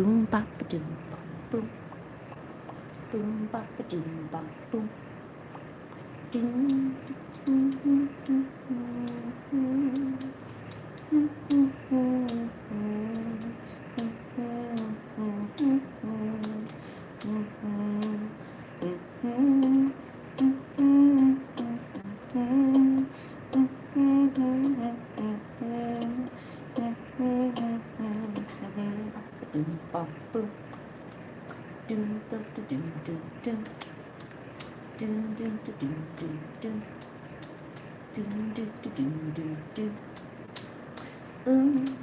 Boom bop ba doom bop boom. Boom bop ba doom bop boom. Doom. Ooh,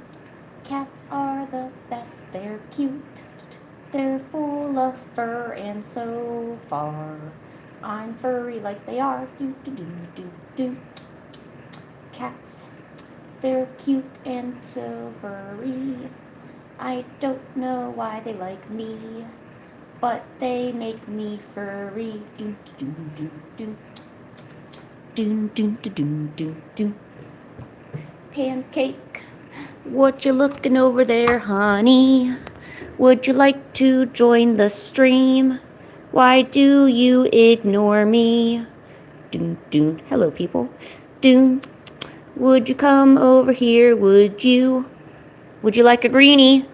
cats are the best, they're cute. They're full of fur, and so far I'm furry like they are. Do do do do do. Cats, they're cute and so furry. I don't know why they like me, but they make me furry. Do do do do do do do do do do. Pancake, what you looking over there, honey? Would you like to join the stream? Why do you ignore me? Doon, doon. Hello, people. Doon. Would you come over here? Would you? Would you like a greenie?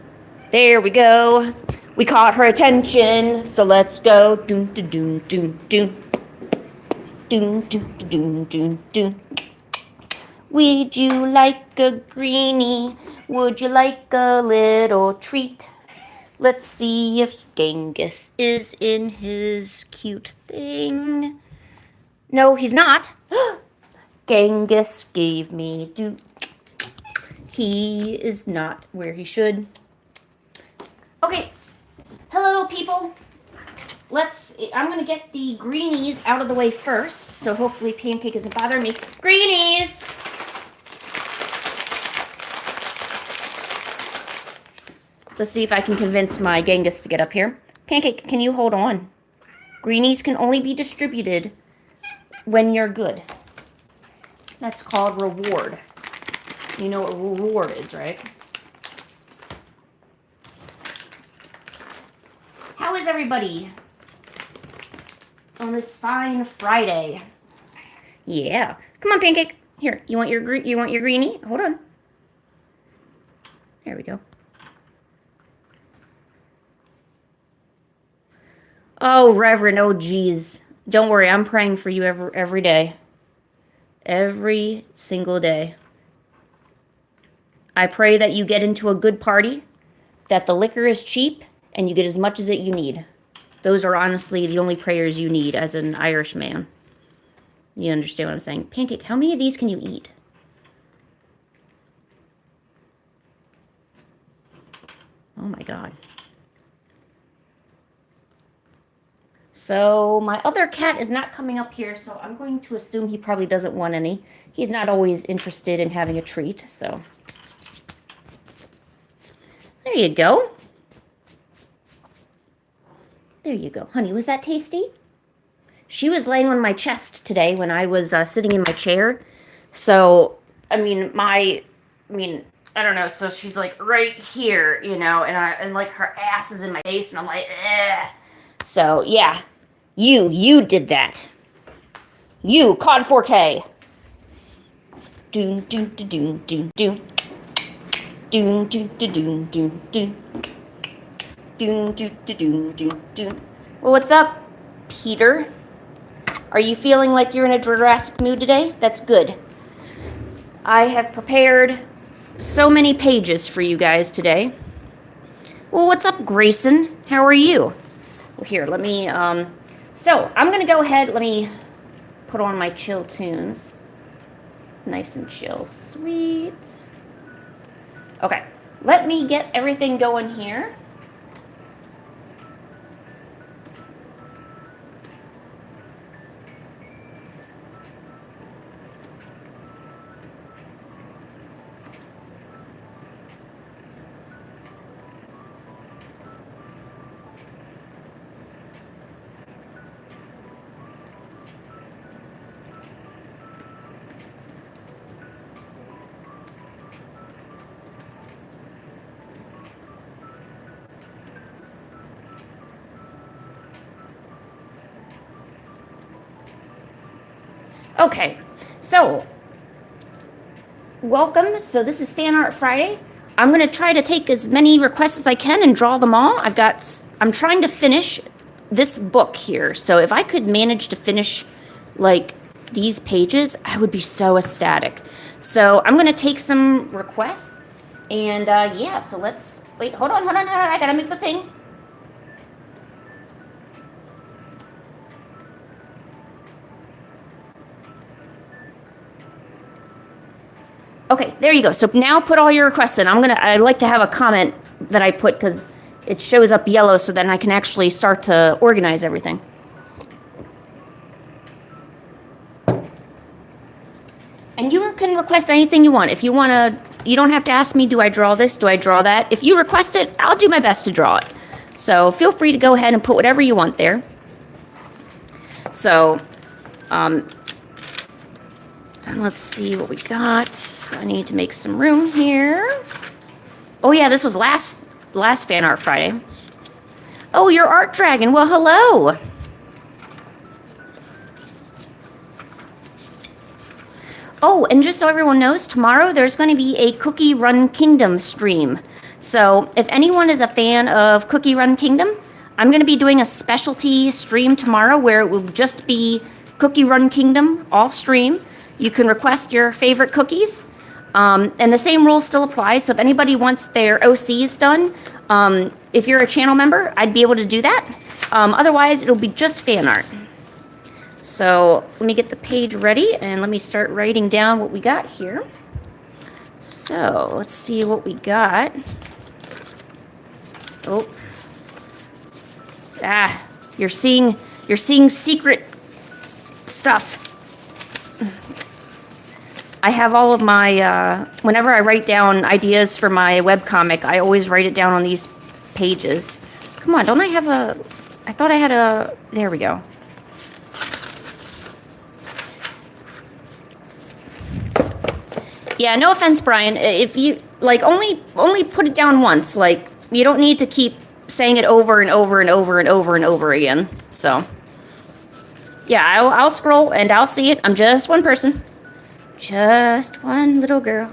There we go. We caught her attention, so let's go. Doon, doon, doon, doon, doon. Doon, doon, doon, doon, doon. Would you like a greenie? Would you like a little treat? Let's see if Genghis is in his cute thing. No, he's not. Genghis gave me do. He is not where he should. Okay. Hello, people. I'm gonna get the greenies out of the way first, so hopefully Pancake isn't bothering me. Greenies! Let's see if I can convince my Genghis to get up here. Pancake, can you hold on? Greenies can only be distributed when you're good. That's called reward. You know what reward is, right? How is everybody on this fine Friday? Yeah. Come on, Pancake. Here, you want your greenie? Hold on. There we go. Oh, Reverend, oh geez. Don't worry, I'm praying for you every day. Every single day. I pray that you get into a good party, that the liquor is cheap, and you get as much as you need. Those are honestly the only prayers you need as an Irish man. You understand what I'm saying? Pancake, how many of these can you eat? Oh my God. So my other cat is not coming up here, so I'm going to assume he probably doesn't want any. He's not always interested in having a treat, so. There you go. There you go. Honey, was that tasty? She was laying on my chest today when I was sitting in my chair. So, I don't know. So she's like right here, you know, and like her ass is in my face, and I'm like, eh. So yeah, you did that. You COD 4K. Doon doon doon doon doon. Doon doon doon doon doon. Doon doon doon doon doon. Well, what's up, Peter? Are you feeling like you're in a Jurassic mood today? That's good. I have prepared so many pages for you guys today. Well, what's up, Grayson? How are you? Well, here, let me, so I'm going to go ahead, let me put on my chill tunes. Nice and chill, sweet. Okay, let me get everything going here. Okay, so welcome. So this is Fanart Friday. I'm gonna try to take as many requests as I can and draw them all. I'm trying to finish this book here. So if I could manage to finish like these pages, I would be so ecstatic. So I'm gonna take some requests and yeah, so let's, wait, hold on, I gotta make the thing. Okay, there you go. So now put all your requests in. I'd like to have a comment that I put because it shows up yellow so then I can actually start to organize everything. And you can request anything you want. If you want to, you don't have to ask me, do I draw this? Do I draw that? If you request it, I'll do my best to draw it. So feel free to go ahead and put whatever you want there. So, and let's see what we got. I need to make some room here. Oh yeah, this was last Fanart Friday. Oh, you're Art Dragon. Well, hello. Oh, and just so everyone knows, tomorrow there's going to be a Cookie Run Kingdom stream. So if anyone is a fan of Cookie Run Kingdom, I'm going to be doing a specialty stream tomorrow where it will just be Cookie Run Kingdom off stream. You can request your favorite cookies, and the same rules still apply. So if anybody wants their OCs done, if you're a channel member, I'd be able to do that. Otherwise, it'll be just fan art. So let me get the page ready and let me start writing down what we got here. So let's see what we got. Oh, you're seeing secret stuff. I have all of my, whenever I write down ideas for my webcomic, I always write it down on these pages. Come on, don't I have I thought I had there we go. Yeah, no offense, Brian. If you, like, only put it down once. Like, you don't need to keep saying it over and over and over and over and over again. So, yeah, I'll scroll and I'll see it. I'm just one person. Just one little girl.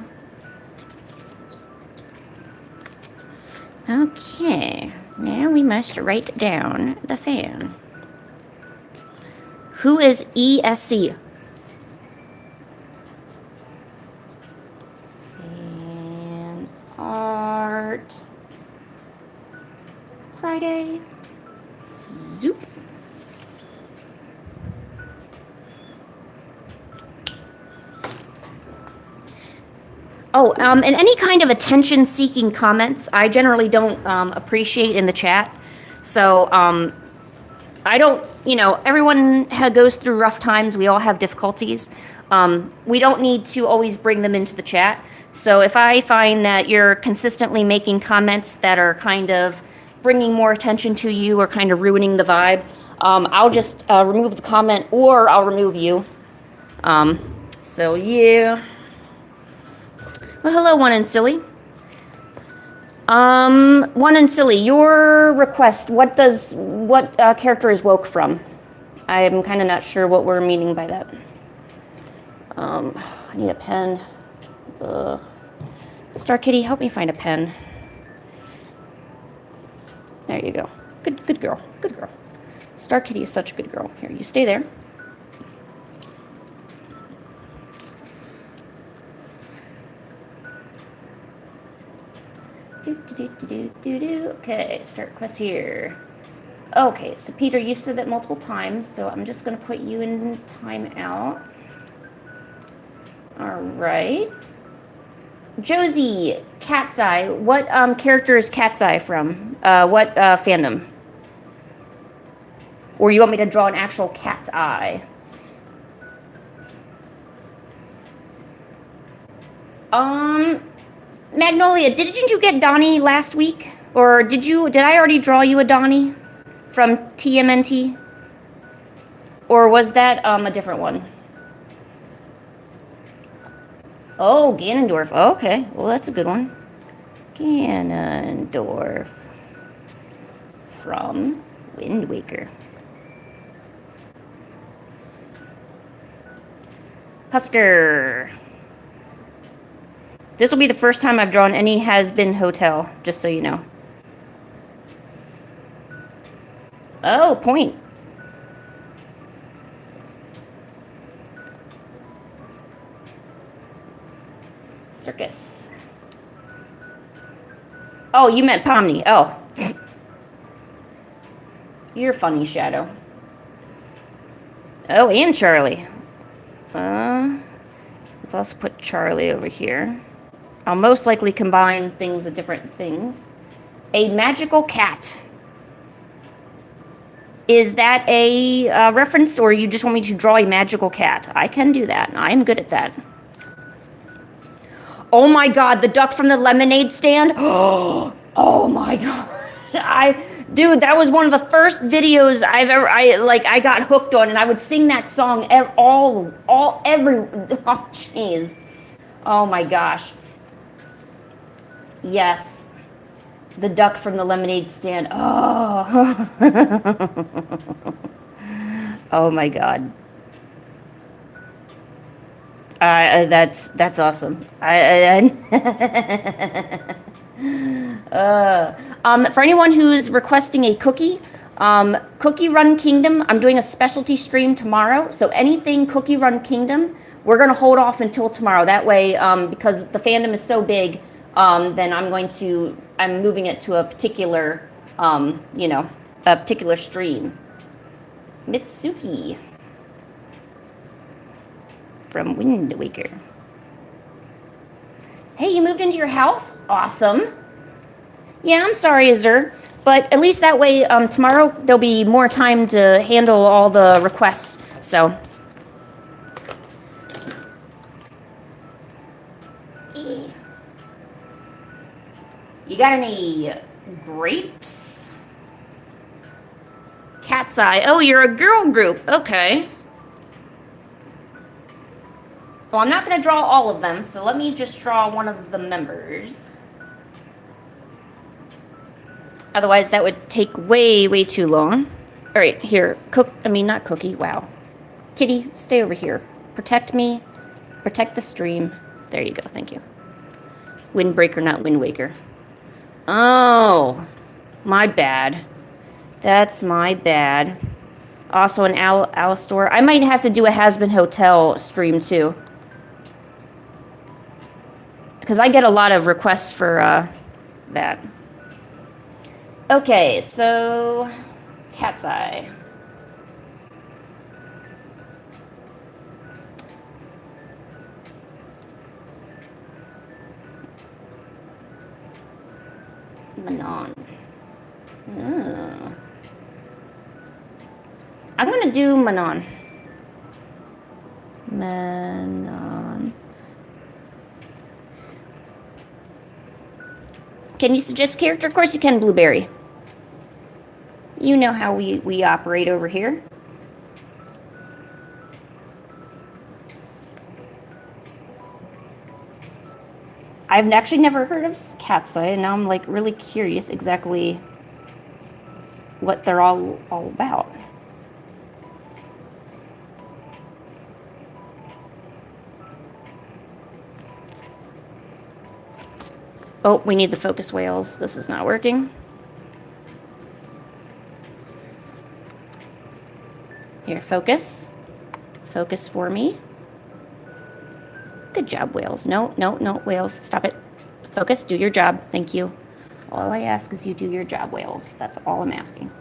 Okay, now we must write down the fan. Who is ESC? Fanart Friday. Zoop. Oh, and any kind of attention-seeking comments, I generally don't appreciate in the chat. So, I don't, everyone goes through rough times. We all have difficulties. We don't need to always bring them into the chat. So if I find that you're consistently making comments that are kind of bringing more attention to you or kind of ruining the vibe, I'll just remove the comment or I'll remove you. So, yeah. Well, hello, One and Silly. One and Silly, your request, what character is woke from? I'm kind of not sure what we're meaning by that. I need a pen. Star Kitty, help me find a pen. There you go. Good girl. Good girl. Star Kitty is such a good girl. Here, you stay there. Okay, start quest here. Okay, so Peter, you said that multiple times, so I'm just going to put you in timeout. All right. Josie, Cat's Eye. What character is Cat's Eye from? What fandom? Or you want me to draw an actual cat's eye? Magnolia, didn't you get Donnie last week? Or did I already draw you a Donnie from TMNT? Or was that a different one? Oh, Ganondorf. Okay, well, that's a good one. Ganondorf from Wind Waker. Husker. This will be the first time I've drawn any has-been hotel, just so you know. Oh, point. Circus. Oh, you meant Pomni. Oh. You're funny, Shadow. Oh, and Charlie. Let's also put Charlie over here. I'll most likely combine things of different things. A magical cat. Is that a reference, or you just want me to draw a magical cat? I can do that. I'm good at that. Oh my God, the duck from the lemonade stand. Oh my God. Dude, that was one of the first videos I got hooked on, and I would sing that song every, oh jeez. Oh my gosh. Yes. The duck from the lemonade stand. Oh. Oh my God. That's awesome. For anyone who's requesting a cookie, Cookie Run Kingdom, I'm doing a specialty stream tomorrow. So anything Cookie Run Kingdom, we're gonna hold off until tomorrow. That way, because the fandom is so big, then I'm moving it to a particular, a particular stream. Mitsuki from Wind Waker. Hey, you moved into your house? Awesome. Yeah, I'm sorry, Azur. But at least that way, tomorrow there'll be more time to handle all the requests, so. You got any grapes? Cat's Eye. Oh, you're a girl group. Okay. Well, I'm not going to draw all of them, so let me just draw one of the members. Otherwise, that would take way, way too long. All right, here. Not Cookie. Wow. Kitty, stay over here. Protect me. Protect the stream. There you go. Thank you. Windbreaker, not Wind Waker. Oh, my bad. That's my bad. Also an Alistor. I might have to do a Has-Been Hotel stream, too. Because I get a lot of requests for that. Okay, so Cat's Eye. Manon. I'm going to do Manon. Manon. Can you suggest character? Of course you can, Blueberry. You know how we operate over here. I've actually never heard of Cat's Eye, and now I'm like really curious exactly what they're all about. Oh, we need the focus whales. This is not working. Here, focus. Focus for me. Good job, whales. No, whales. Stop it. Focus, do your job. Thank you. All I ask is you do your job, whales. That's all I'm asking.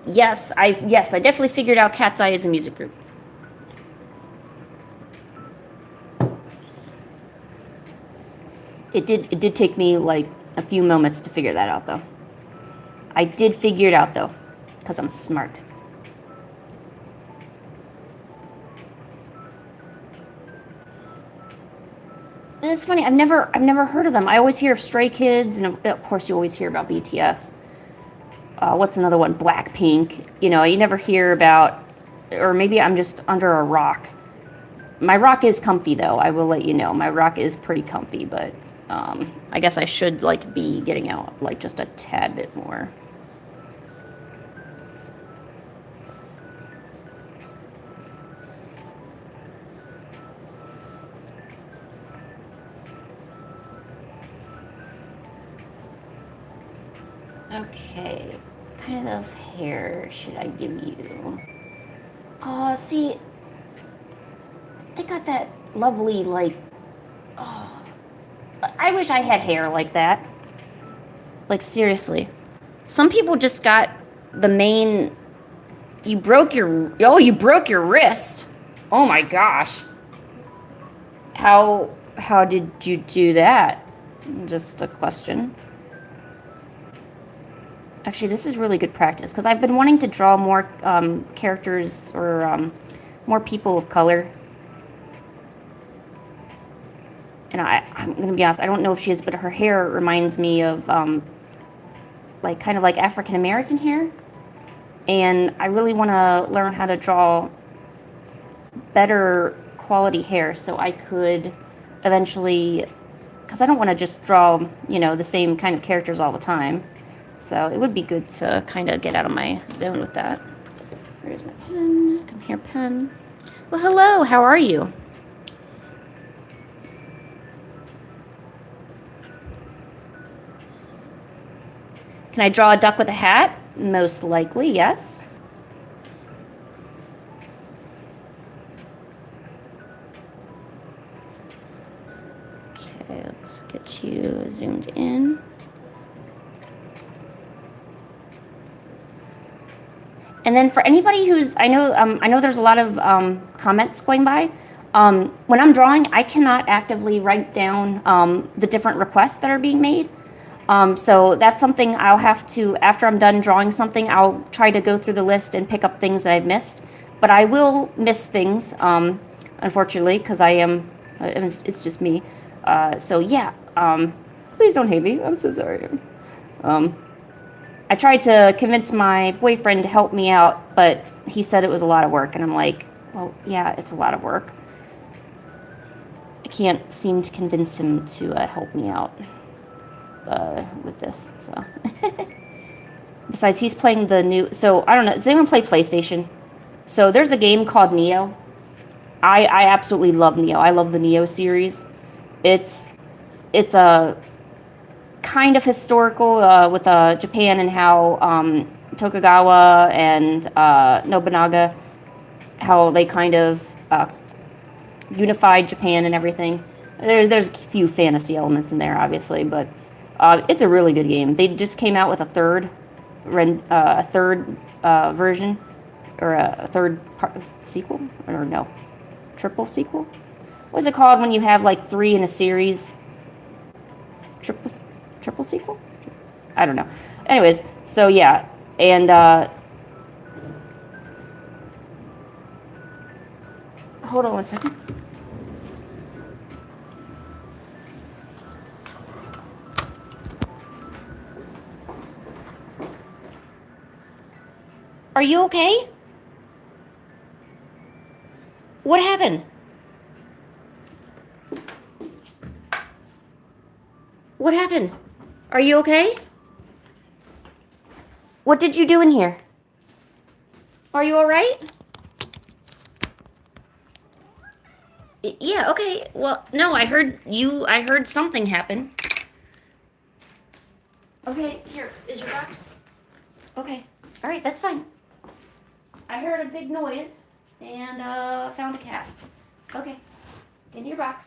Yes, I definitely figured out Cat's Eye is a music group. It did take me like a few moments to figure that out, though. I did figure it out, though, because I'm smart. And it's funny, I've never heard of them. I always hear of Stray Kids, and of course you always hear about BTS. What's another one? Blackpink. You know, you never hear about, or maybe I'm just under a rock. My rock is comfy, though. I will let you know. My rock is pretty comfy, but I guess I should, like, be getting out, like, just a tad bit more. Okay, what kind of hair should I give you? Oh, see, they got that lovely, like, oh, I wish I had hair like that. Like, seriously. Some people just got the main, you broke your wrist. Oh my gosh. How did you do that? Just a question. Actually, this is really good practice because I've been wanting to draw more characters or more people of color. And I'm going to be honest, I don't know if she is, but her hair reminds me of like kind of like African American hair. And I really want to learn how to draw better quality hair so I could eventually, because I don't want to just draw, you know, the same kind of characters all the time. So it would be good to kind of get out of my zone with that. Where's my pen? Come here, pen. Well, hello, how are you? Can I draw a duck with a hat? Most likely, yes. Okay, let's get you zoomed in. And then for anybody who's, I know there's a lot of comments going by. When I'm drawing, I cannot actively write down the different requests that are being made. So that's something I'll have to, after I'm done drawing something, I'll try to go through the list and pick up things that I've missed. But I will miss things, unfortunately, because it's just me. So yeah, please don't hate me. I'm so sorry. I tried to convince my boyfriend to help me out, but he said it was a lot of work. And I'm like, well, yeah, it's a lot of work. I can't seem to convince him to help me out with this. So, besides, he's playing the new. So I don't know. Does anyone play PlayStation? So there's a game called Neo. I absolutely love Neo. I love the Neo series. It's a kind of historical with Japan and how Tokugawa and Nobunaga, how they kind of unified Japan and everything. There's a few fantasy elements in there, obviously, but it's a really good game. They just came out with a third version, or a third sequel, or no, triple sequel. What's it called when you have like 3 in a series? Triple sequel? I don't know. Anyways, so yeah, and hold on one second. Are you okay? What happened? What happened? Are you okay? What did you do in here? Are you all right? Yeah, okay. Well, no, I heard something happen. Okay, here, is your box? Okay. All right, that's fine. I heard a big noise and found a cat. Okay. In your box.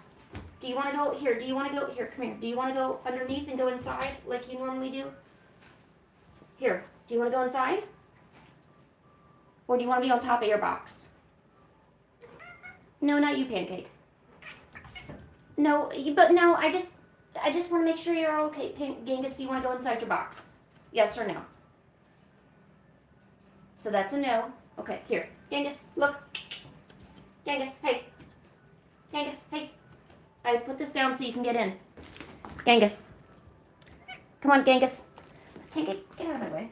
Do you want to go here? Do you want to go here? Come here. Do you want to go underneath and go inside like you normally do? Here. Do you want to go inside? Or do you want to be on top of your box? No, not you, Pancake. No, but no, I just want to make sure you're okay. Genghis, do you want to go inside your box? Yes or no? So that's a no. Okay, here. Genghis, look. Genghis, hey. Genghis, hey. I put this down so you can get in. Genghis. Come on, Genghis. Pancake, get out of my way.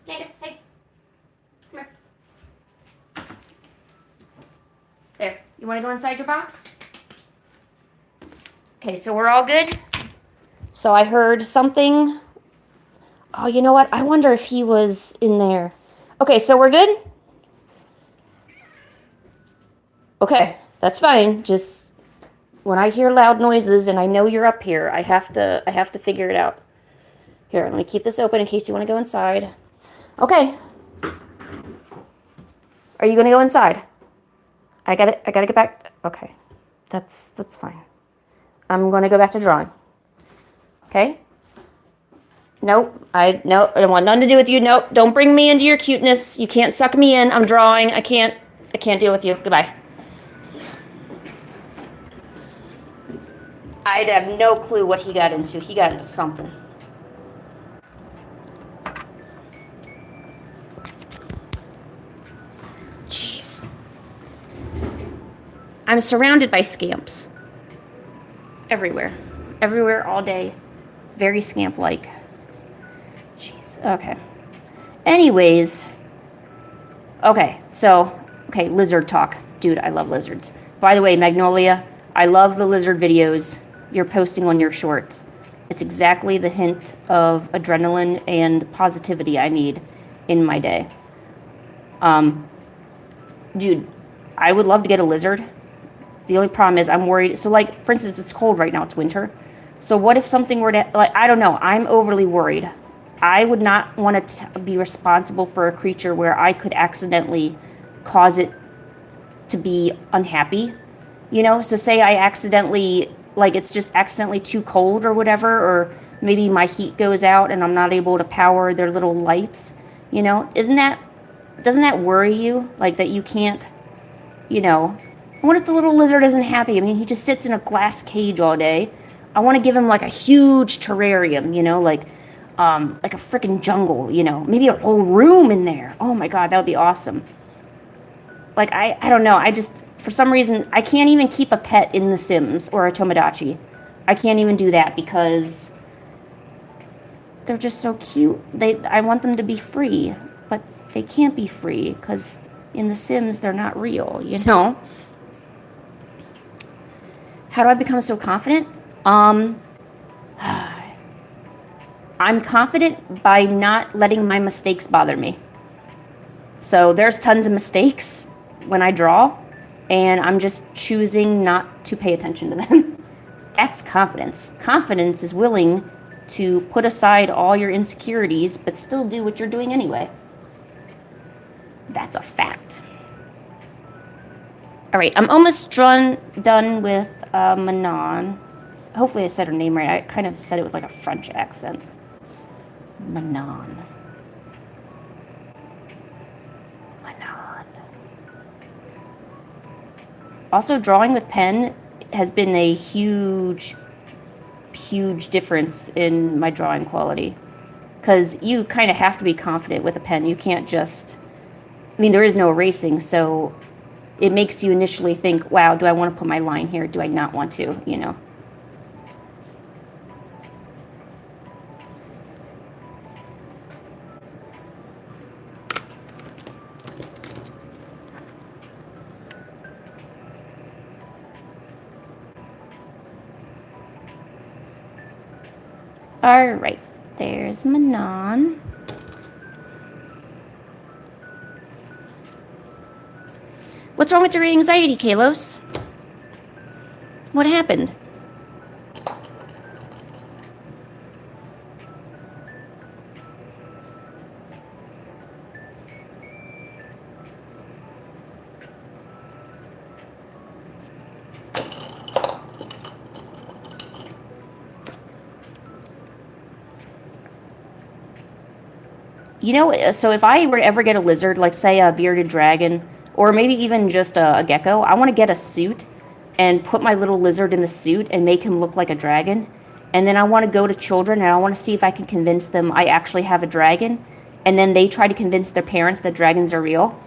Genghis, hey. Come here. There. You want to go inside your box? Okay, so we're all good? So I heard something. Oh, you know what? I wonder if he was in there. Okay, so we're good? Okay, that's fine. Just when I hear loud noises and I know you're up here, I have to figure it out. Here, let me keep this open in case you want to go inside. Okay. Are you going to go inside? I got to get back. Okay. That's fine. I'm going to go back to drawing. Okay? Nope. I don't want nothing to do with you. Nope. Don't bring me into your cuteness. You can't suck me in. I'm drawing. I can't deal with you. Goodbye. I have no clue what he got into. He got into something. Jeez. I'm surrounded by scamps. Everywhere. Everywhere all day. Very scamp-like. Jeez. Okay. Anyways. Okay, lizard talk. Dude, I love lizards. By the way, Magnolia, I love the lizard videos you're posting on your shorts. It's exactly the hint of adrenaline and positivity I need in my day. Dude, I would love to get a lizard. The only problem is I'm worried. So, like, for instance, it's cold right now. It's winter. So what if something were to, like, I don't know. I'm overly worried. I would not want to be responsible for a creature where I could accidentally cause it to be unhappy. You know? So say I accidentally, like, it's just accidentally too cold or whatever, or maybe my heat goes out and I'm not able to power their little lights. You know? Doesn't that worry you? Like, that you can't, you know... What if the little lizard isn't happy? I mean, he just sits in a glass cage all day. I want to give him, like, a huge terrarium, you know, like a freaking jungle, you know. Maybe a whole room in there. Oh, my God, that would be awesome. Like, I don't know. I just, for some reason, I can't even keep a pet in The Sims or a Tomodachi. I can't even do that because they're just so cute. I want them to be free, but they can't be free because in The Sims, they're not real, you know. How do I become so confident? I'm confident by not letting my mistakes bother me. So there's tons of mistakes when I draw, and I'm just choosing not to pay attention to them. That's confidence. Confidence is willing to put aside all your insecurities, but still do what you're doing anyway. That's a fact. All right, I'm almost done with Manon. Hopefully I said her name right. I kind of said it with like a French accent. Manon. Also, drawing with pen has been a huge difference in my drawing quality. Because you kind of have to be confident with a pen. You can't just... I mean, there is no erasing, so it makes you initially think, wow, do I want to put my line here? Do I not want to, you know? All right, there's Manon. What's wrong with your anxiety, Kalos? What happened? You know, so if I were to ever get a lizard, like say a bearded dragon, or maybe even just a gecko, I want to get a suit and put my little lizard in the suit and make him look like a dragon. And then I want to go to children and I want to see if I can convince them I actually have a dragon. And then they try to convince their parents that dragons are real.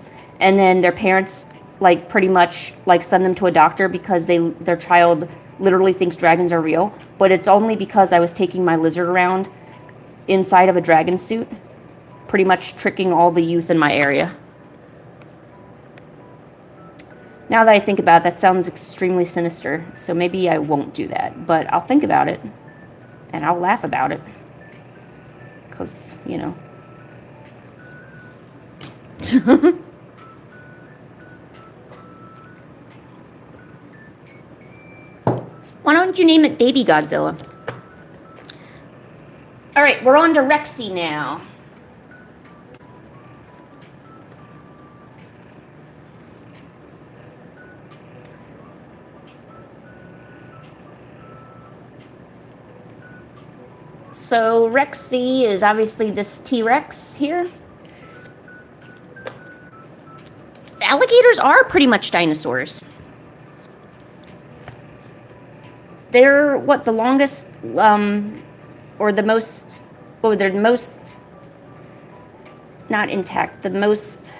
And then their parents, like, pretty much, like, send them to a doctor because their child literally thinks dragons are real. But it's only because I was taking my lizard around inside of a dragon suit, pretty much tricking all the youth in my area. Now that I think about it, that sounds extremely sinister. So maybe I won't do that. But I'll think about it. And I'll laugh about it. Because, you know. Why don't you name it Baby Godzilla? All right, we're on to Rexy now. So Rexy is obviously this T-Rex here. Alligators are pretty much dinosaurs. They're what, the longest, or the most, oh, they're the most, not intact, the most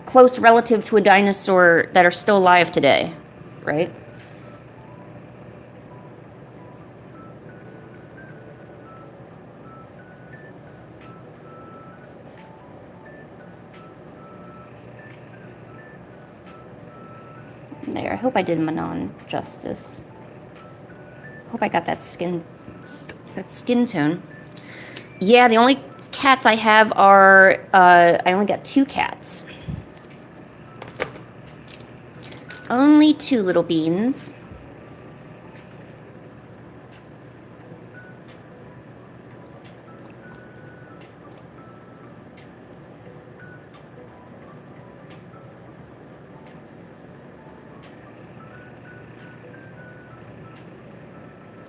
close relative to a dinosaur that are still alive today, right? There, I hope I did Manon justice. Hope I got that skin tone. Yeah, the only cats I have are, I only got 2 cats. Only 2 little beans.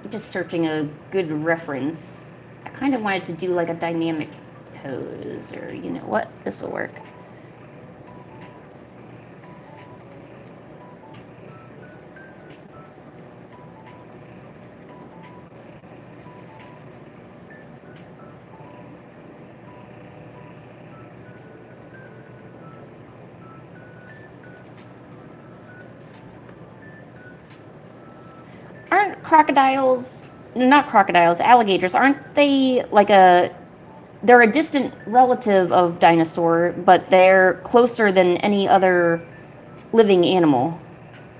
Just searching a good reference. I kind of wanted to do like a dynamic pose, or you know what, this will work. Aren't crocodiles, not crocodiles, alligators, aren't they like they're a distant relative of dinosaur, but they're closer than any other living animal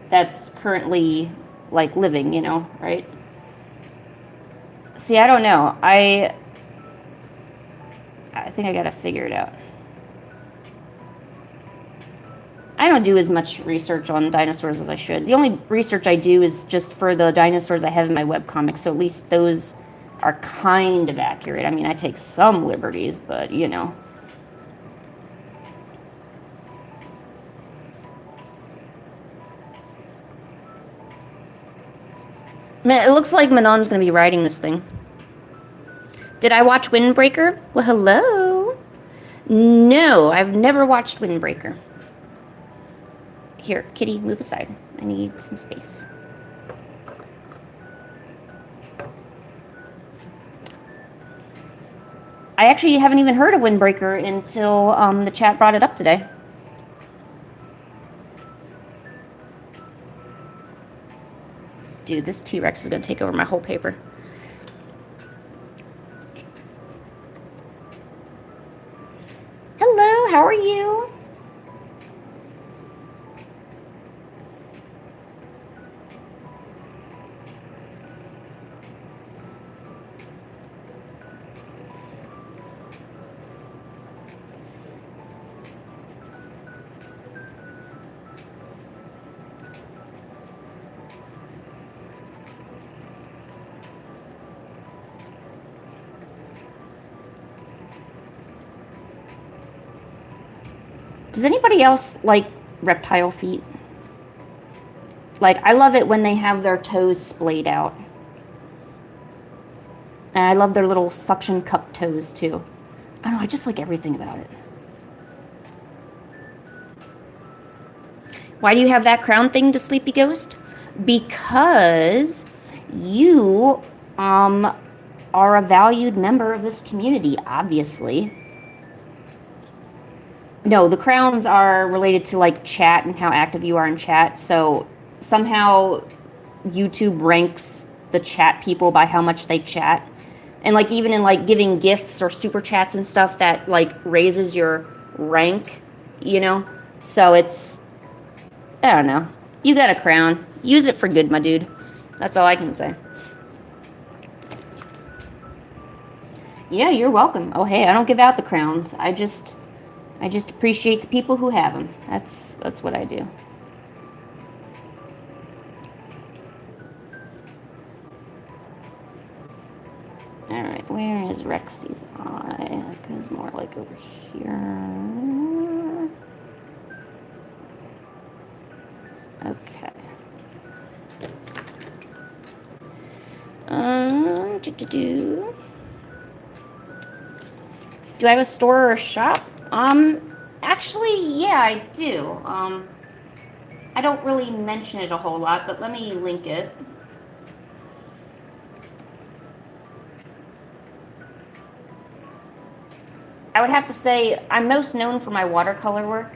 that's currently like living, you know, right? See, I don't know. I think I gotta figure it out. I don't do as much research on dinosaurs as I should. The only research I do is just for the dinosaurs I have in my webcomics, so at least those are kind of accurate. I mean, I take some liberties, but, you know. Man, it looks like Manon's going to be riding this thing. Did I watch Windbreaker? Well, hello. No, I've never watched Windbreaker. Here, kitty, move aside. I need some space. I actually haven't even heard of Windbreaker until the chat brought it up today. Dude, this T-Rex is going to take over my whole paper. Hello, how are you? Does anybody else like reptile feet? Like, I love it when they have their toes splayed out. And I love their little suction cup toes, too. I don't know, I just like everything about it. Why do you have that crown thing to Sleepy Ghost? Because you are a valued member of this community, obviously. No, the crowns are related to like chat and how active you are in chat. So somehow YouTube ranks the chat people by how much they chat. And like even in like giving gifts or super chats and stuff, that like raises your rank, you know? So it's I don't know. You got a crown. Use it for good, my dude. That's all I can say. Yeah, you're welcome. Oh, hey, I don't give out the crowns. I just appreciate the people who have them. That's what I do. All right, where is Rexy's eye? That goes more like over here. Okay. Do I have a store or a shop? Actually, yeah, I do. I don't really mention it a whole lot, but let me link it. I would have to say I'm most known for my watercolor work,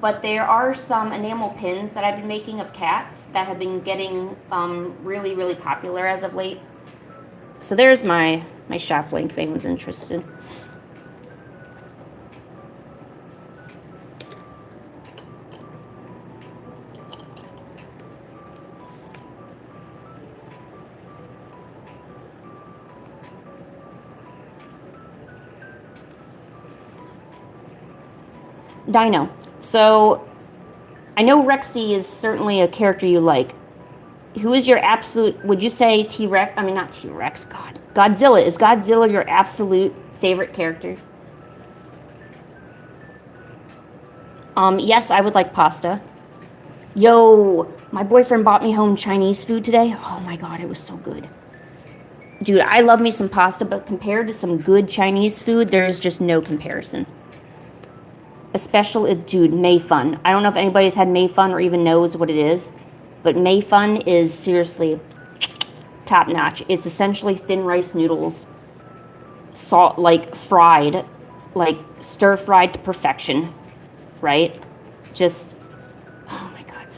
but there are some enamel pins that I've been making of cats that have been getting really, really popular as of late. So there's my shop link if anyone's interested. Dino. So I know Rexy is certainly a character you like. Who is your absolute, would you say T-Rex? I mean, not T-Rex, God. Godzilla. Is Godzilla your absolute favorite character? Yes, I would like pasta. Yo, my boyfriend bought me home Chinese food today. Oh my God, it was so good. Dude, I love me some pasta, but compared to some good Chinese food, there is just no comparison. Especially, dude, Mei Fun. I don't know if anybody's had Mei Fun or even knows what it is, but Mei Fun is seriously top notch. It's essentially thin rice noodles, salt, like fried, like stir fried to perfection, right? Just, oh my God,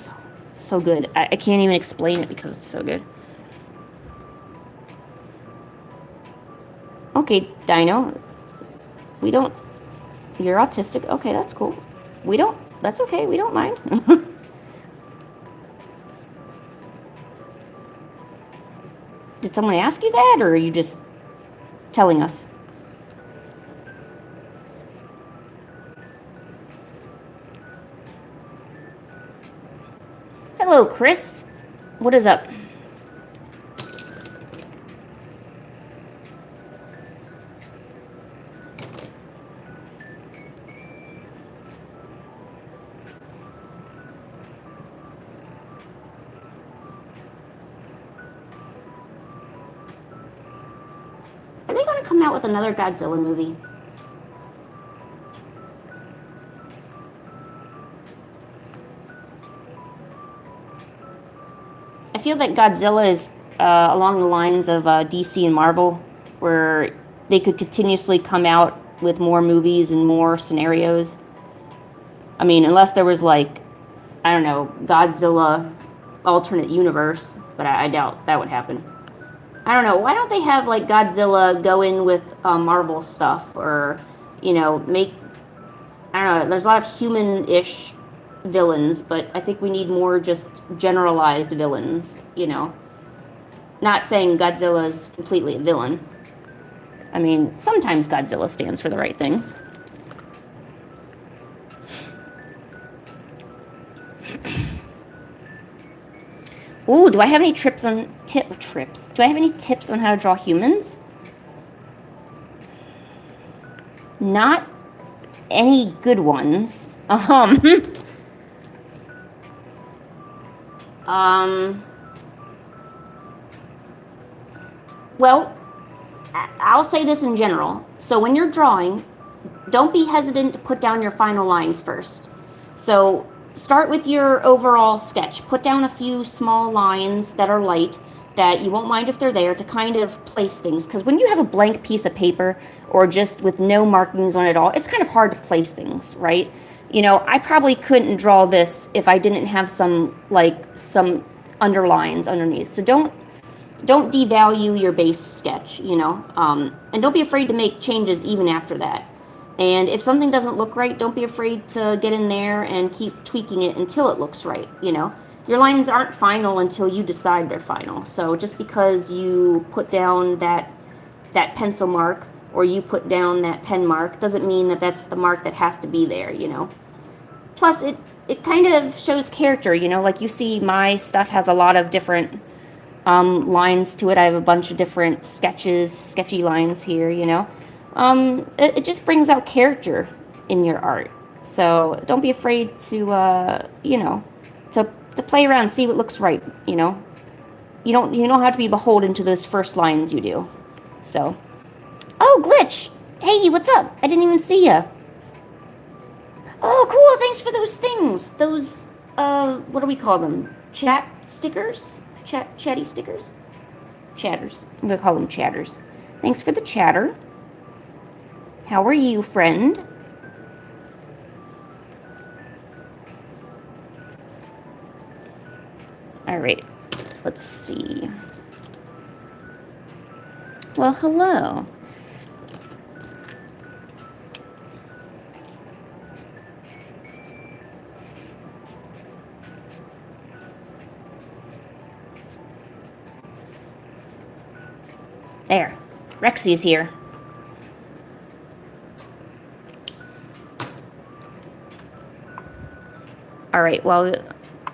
so good. I can't even explain it because it's so good. Okay, Dino, we don't, you're autistic. Okay, that's cool. We don't, that's okay, we don't mind. Did someone ask you that, or are you just telling us? Hello, Chris. What is up? Are they going to come out with another Godzilla movie? I feel that Godzilla is along the lines of DC and Marvel, where they could continuously come out with more movies and more scenarios. I mean, unless there was like, I don't know, Godzilla alternate universe, but I doubt that would happen. I don't know. Why don't they have like Godzilla go in with Marvel stuff, or make, I don't know. There's a lot of human-ish villains, but I think we need more just generalized villains. Not saying Godzilla's completely a villain. I mean, sometimes Godzilla stands for the right things. Ooh, do I have any tips? Do I have any tips on how to draw humans? Not any good ones. Well, I'll say this in general. So when you're drawing, don't be hesitant to put down your final lines first. So start with your overall sketch. Put down a few small lines that are light, that you won't mind if they're there, to kind of place things. Because when you have a blank piece of paper or just with no markings on it at all, it's kind of hard to place things, right? I probably couldn't draw this if I didn't have some underlines underneath. So don't devalue your base sketch, and don't be afraid to make changes even after that. And if something doesn't look right, don't be afraid to get in there and keep tweaking it until it looks right, you know. Your lines aren't final until you decide they're final. So just because you put down that pencil mark or you put down that pen mark doesn't mean that that's the mark that has to be there, you know. Plus, it kind of shows character, you know, like you see my stuff has a lot of different lines to it. I have a bunch of different sketchy lines here, you know. It just brings out character in your art. So don't be afraid to, you know, to play around, see what looks right, you know. You don't have to be beholden to those first lines you do. So, oh, Glitch. Hey, what's up? I didn't even see you. Oh, cool. Thanks for those things. Those, what do we call them? Chat stickers? Chatty stickers? Chatters. I'm going to call them chatters. Thanks for the chatter. How are you, friend? All right. Let's see. Well, hello. There. Rexy's here. All right, well,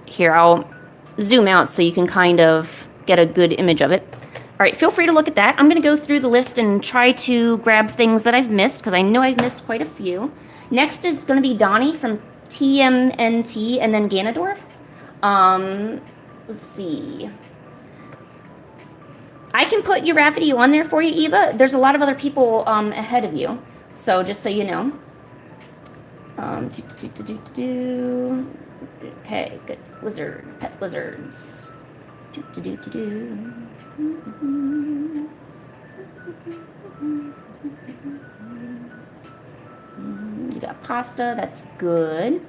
here, I'll zoom out so you can kind of get a good image of it. All right, feel free to look at that. I'm going to go through the list and try to grab things that I've missed, because I know I've missed quite a few. Next is going to be Donnie from TMNT and then Ganondorf. Let's see. I can put your Rafferty on there for you, Eva. There's a lot of other people ahead of you, so just so you know. Okay, good. Lizard, pet lizards. You got pasta, that's good.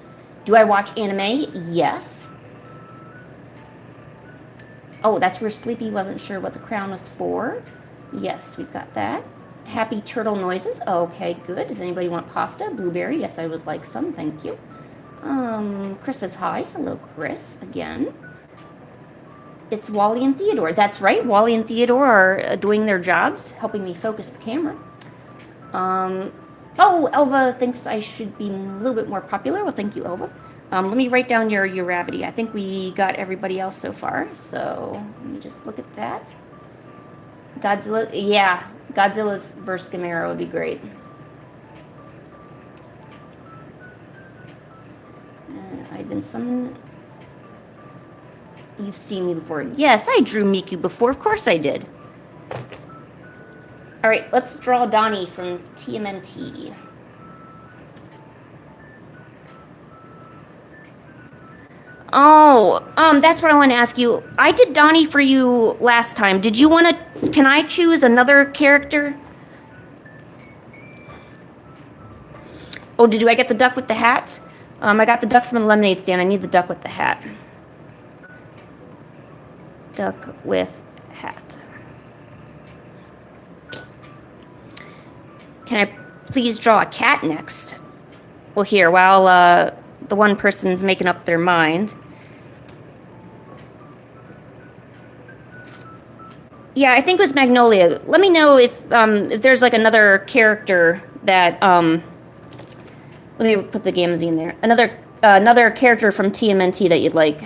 Do I watch anime? Yes. Oh, that's where Sleepy wasn't sure what the crown was for. Yes, we've got that. Happy turtle noises. Okay, good. Does anybody want pasta? Blueberry? Yes, I would like some. Thank you. Chris says hi. Hello, Chris. Again. It's Wally and Theodore. That's right. Wally and Theodore are doing their jobs, helping me focus the camera. Oh, Elva thinks I should be a little bit more popular. Well, thank you, Elva. Let me write down your Uravity. I think we got everybody else so far. So let me just look at that. Godzilla, yeah. Godzilla's versus Gamera would be great. I've been summoned. You've seen me before. Yes, I drew Miku before. Of course I did. All right, let's draw Donnie from TMNT. Oh, that's what I want to ask you. I did Donnie for you last time. Did you want to, can I choose another character? Oh, did I get the duck with the hat? I got the duck from the lemonade stand. I need the duck with the hat. Duck with hat. Can I please draw a cat next? Well, here, while the one person's making up their mind. Yeah, I think it was Magnolia. Let me know if there's like another character that let me put the Gamazine there. Another character from TMNT that you'd like.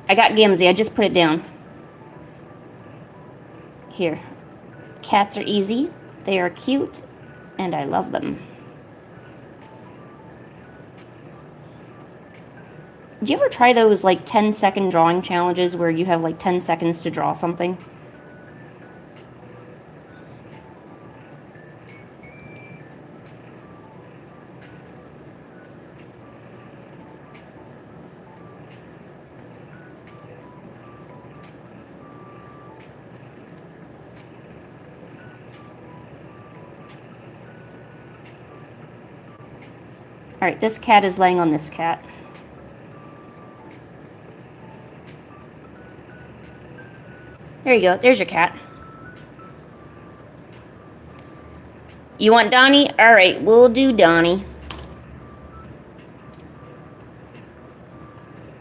I got Gamzee. I just put it down. Here. Cats are easy. They are cute, and I love them. Do you ever try those like 10-second drawing challenges where you have like 10 seconds to draw something? All right, this cat is laying on this cat. There you go. There's your cat. You want Donnie? All right, we'll do Donnie.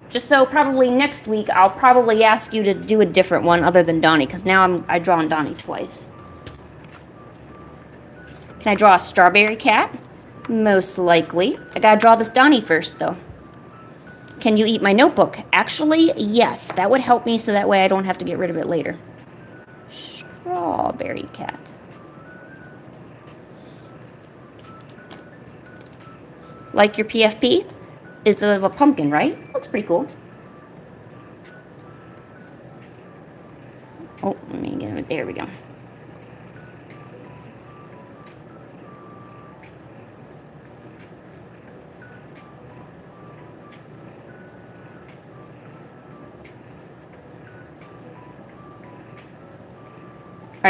Just so probably next week, I'll probably ask you to do a different one other than Donnie, because now I drawn Donnie twice. Can I draw a strawberry cat? Most likely. I gotta draw this Donnie first, though. Can you eat my notebook? Actually, yes. That would help me so that way I don't have to get rid of it later. Strawberry cat. Like your PFP? Is of a pumpkin, right? Looks pretty cool. Oh, let me get it. There we go. All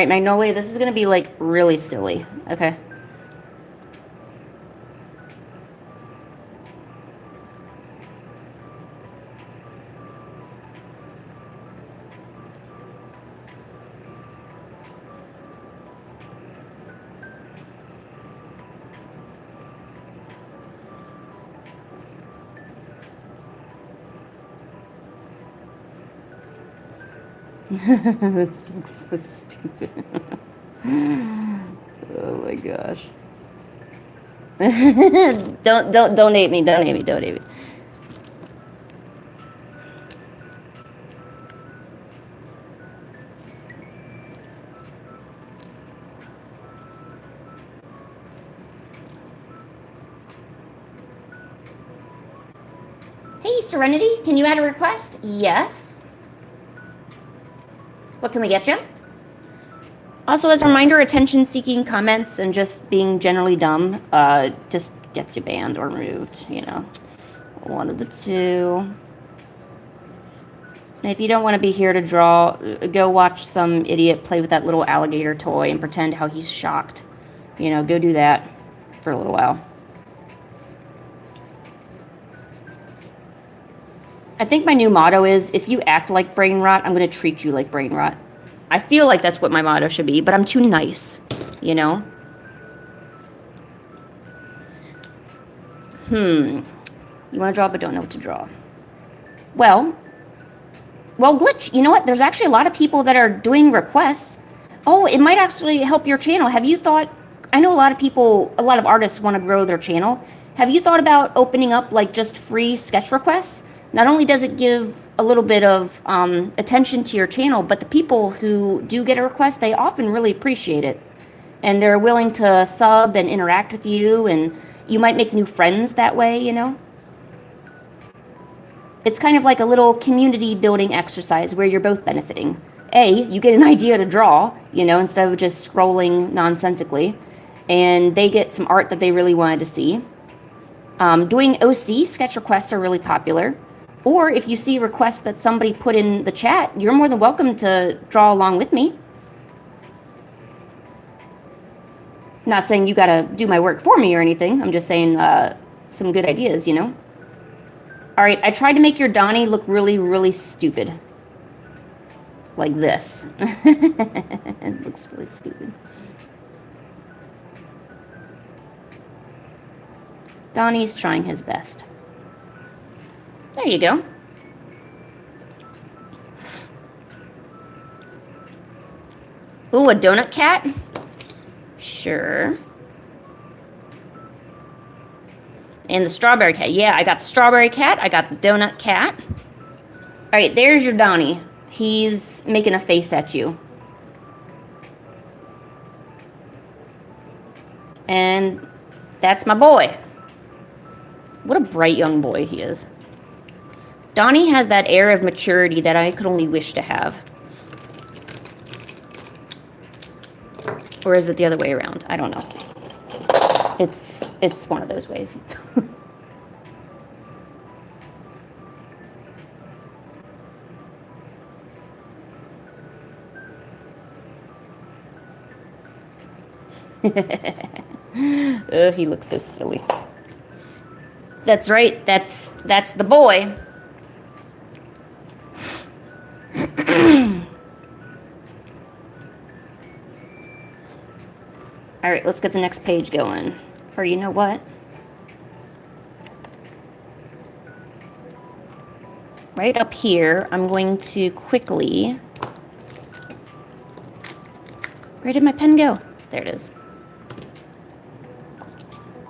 right, Magnolia, this is going to be, like, really silly. Okay. This looks so stupid. Oh my gosh. Don't hate me, don't hate me, don't hate me. Hey, Serenity, can you add a request? Yes. What can we get you? Also, as a reminder, attention-seeking comments and just being generally dumb just gets you banned or removed, you know. One of the two. And if you don't want to be here to draw, go watch some idiot play with that little alligator toy and pretend how he's shocked. You know, go do that for a little while. I think my new motto is, if you act like brain rot, I'm going to treat you like brain rot. I feel like that's what my motto should be, but I'm too nice, you know? You want to draw but don't know what to draw. Well, Glitch, you know what? There's actually a lot of people that are doing requests. Oh, it might actually help your channel. Have you thought, I know a lot of artists want to grow their channel. Have you thought about opening up like just free sketch requests? Not only does it give a little bit of attention to your channel, but the people who do get a request, they often really appreciate it. And they're willing to sub and interact with you, and you might make new friends that way, you know? It's kind of like a little community building exercise where you're both benefiting. A, you get an idea to draw, you know, instead of just scrolling nonsensically. And they get some art that they really wanted to see. Doing OC sketch requests are really popular. Or if you see requests that somebody put in the chat, you're more than welcome to draw along with me. Not saying you gotta do my work for me or anything. I'm just saying some good ideas, you know? All right, I tried to make your Donnie look really, really stupid. Like this. It looks really stupid. Donnie's trying his best. There you go. Ooh, a donut cat? Sure. And the strawberry cat. Yeah, I got the strawberry cat. I got the donut cat. All right, there's your Donnie. He's making a face at you. And that's my boy. What a bright young boy he is. Donnie has that air of maturity that I could only wish to have. Or is it the other way around? I don't know. It's one of those ways. Oh, he looks so silly. That's right. That's the boy. All right, let's get the next page going. Or you know what? Right up here, I'm going to quickly... Where did my pen go? There it is.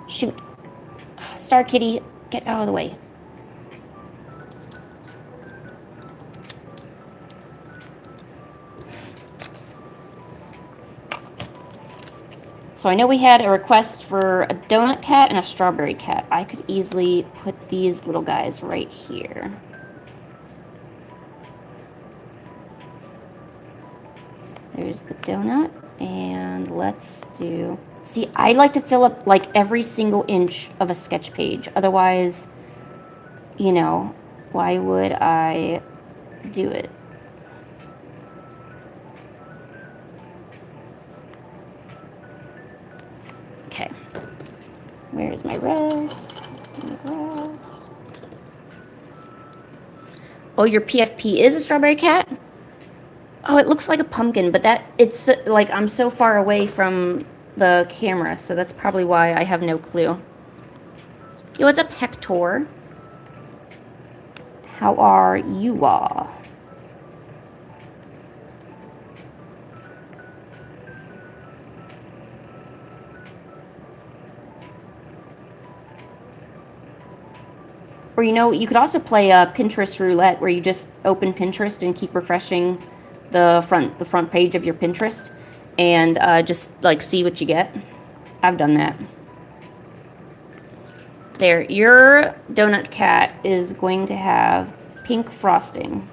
Shoot. Star Kitty, get out of the way. So I know we had a request for a donut cat and a strawberry cat. I could easily put these little guys right here. There's the donut, and let's do... See, I like to fill up like every single inch of a sketch page. Otherwise, you know, why would I do it? Okay. Where's my reds? Oh, your PFP is a strawberry cat? Oh, it looks like a pumpkin, but it's like I'm so far away from the camera, so that's probably why I have no clue. Yo, what's up, Hector? How are you all? Or, you know, you could also play a Pinterest roulette where you just open Pinterest and keep refreshing the front page of your Pinterest and just, like, see what you get. I've done that. There, your donut cat is going to have pink frosting.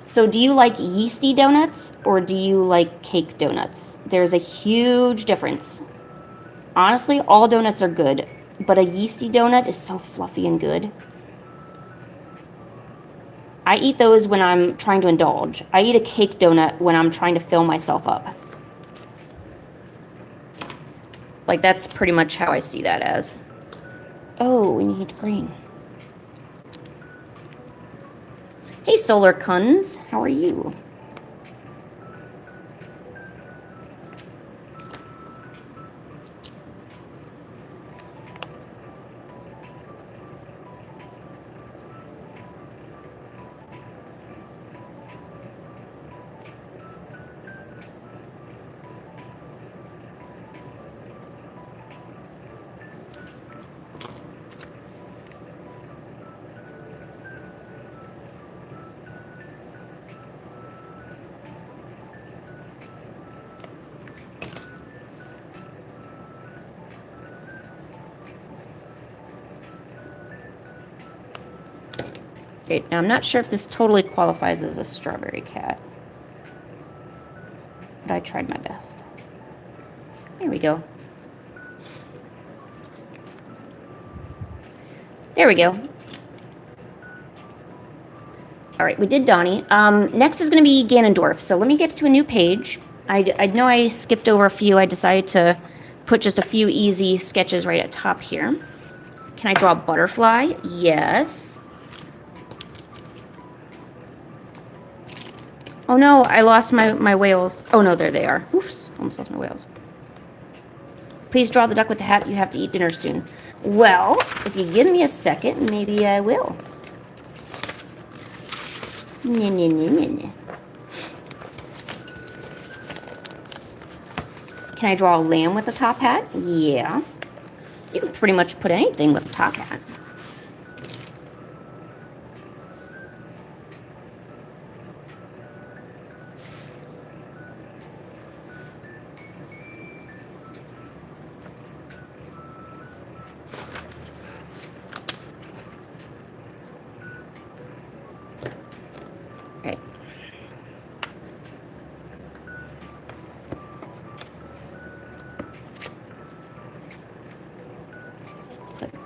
So do you like yeasty donuts or do you like cake donuts? There's a huge difference. Honestly, all donuts are good, but a yeasty donut is so fluffy and good. I eat those when I'm trying to indulge. I eat a cake donut when I'm trying to fill myself up. Like, that's pretty much how I see that as. Oh, we need green. Hey, Solar Kuns, how are you? Okay, now I'm not sure if this totally qualifies as a strawberry cat, but I tried my best. There we go. There we go. All right, we did Donnie. Next is going to be Ganondorf. So let me get to a new page. I know I skipped over a few. I decided to put just a few easy sketches right at top here. Can I draw a butterfly? Yes. Oh no, I lost my whales. Oh no, there they are. Oops, almost lost my whales. Please draw the duck with the hat. You have to eat dinner soon. Well, if you give me a second, maybe I will. Nah, nah, nah, nah, nah. Can I draw a lamb with a top hat? Yeah. You can pretty much put anything with a top hat.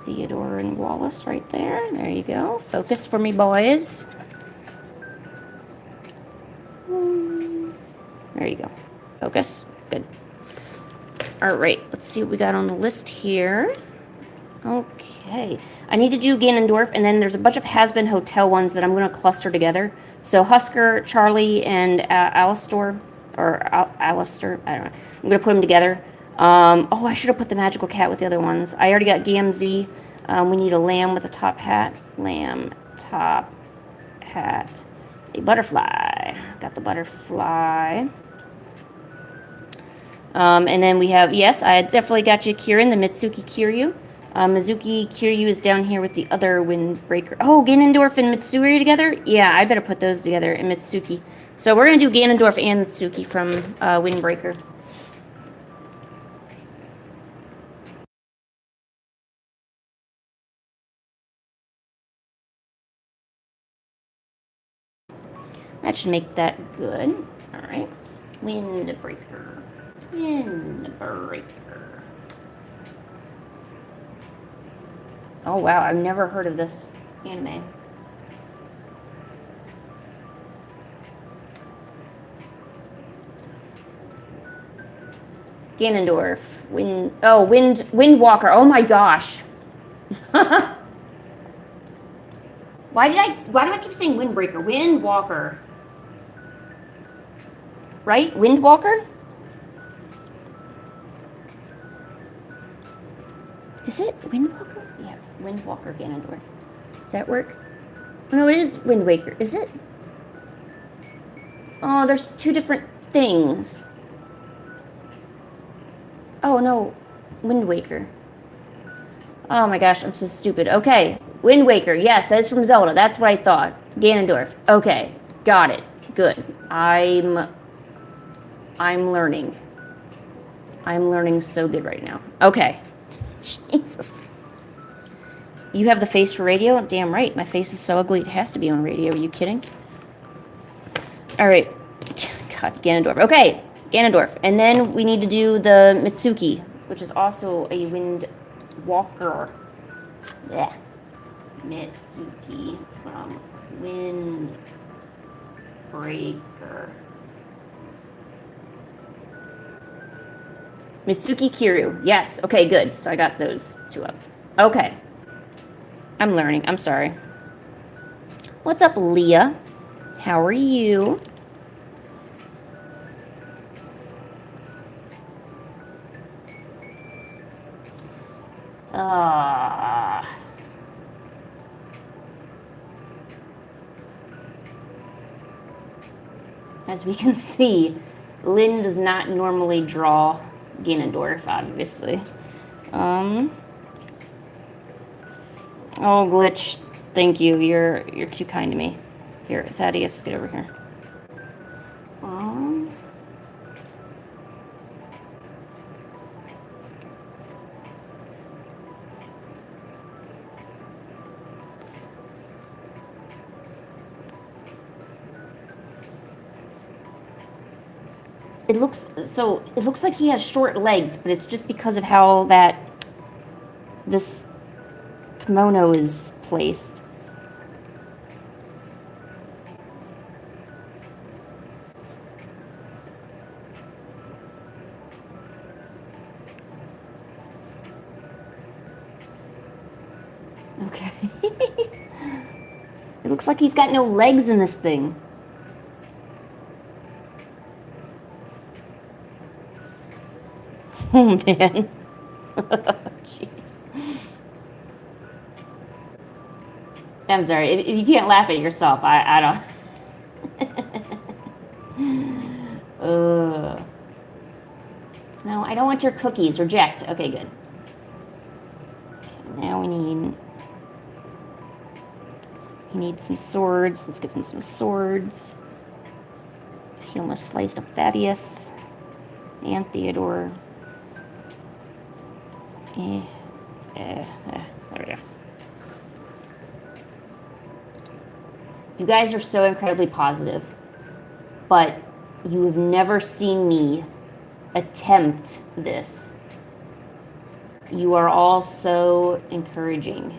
Theodore and Wallace right there. There you go. Focus for me, boys. There you go. Focus. Good. All right. Let's see what we got on the list here. Okay. I need to do Ganondorf, and then there's a bunch of has-been hotel ones that I'm going to cluster together. So Husker, Charlie, and Alistor, or Alistair, I don't know. I'm going to put them together. Oh, I should have put the magical cat with the other ones. I already got Gamzee. We need a lamb with a top hat. Lamb, top hat. A butterfly. Got the butterfly. And then we have, yes, I definitely got you Kirin, the Mitsuki Kiryu. Mizuki Kiryu is down here with the other Windbreaker. Oh, Ganondorf and Mitsuri together? Yeah, I better put those together, and Mitsuki. So we're going to do Ganondorf and Mitsuki from Windbreaker. That should make that good. All right. Windbreaker. Windbreaker. Oh, wow. I've never heard of this anime. Ganondorf. Windwalker. Oh, my gosh. Why do I keep saying Windbreaker? Windwalker. Right? Windwalker? Is it Windwalker? Yeah, Windwalker Ganondorf. Does that work? Oh, no, it is Wind Waker. Is it? Oh, there's two different things. Oh, no. Wind Waker. Oh my gosh, I'm so stupid. Okay. Wind Waker. Yes, that is from Zelda. That's what I thought. Ganondorf. Okay. Got it. Good. I'm learning. I'm learning so good right now. Okay. Jesus. You have the face for radio? Damn right. My face is so ugly it has to be on radio. Are you kidding? All right. God, Ganondorf. Okay. Ganondorf. And then we need to do the Mitsuki, which is also a wind walker. Yeah. Mitsuki from Windbreaker. Mitsuki Kiryu. Yes. Okay, good. So I got those two up. Okay. I'm learning. I'm sorry. What's up, Leah? How are you? As we can see, Lynn does not normally draw Ganondorf, obviously. Oh, Glitch. Thank you. You're too kind to me. Here, Thaddeus, get over here. It looks like he has short legs, but it's just because of how this kimono is placed. Okay. It looks like he's got no legs in this thing. Oh, man. Jeez. I'm sorry. If you can't laugh at yourself, I don't. No, I don't want your cookies. Reject. Okay, good. Okay, now he needs some swords. Let's give him some swords. He almost sliced up Thaddeus and Theodore. There we go. You guys are so incredibly positive, but you have never seen me attempt this. You are all so encouraging.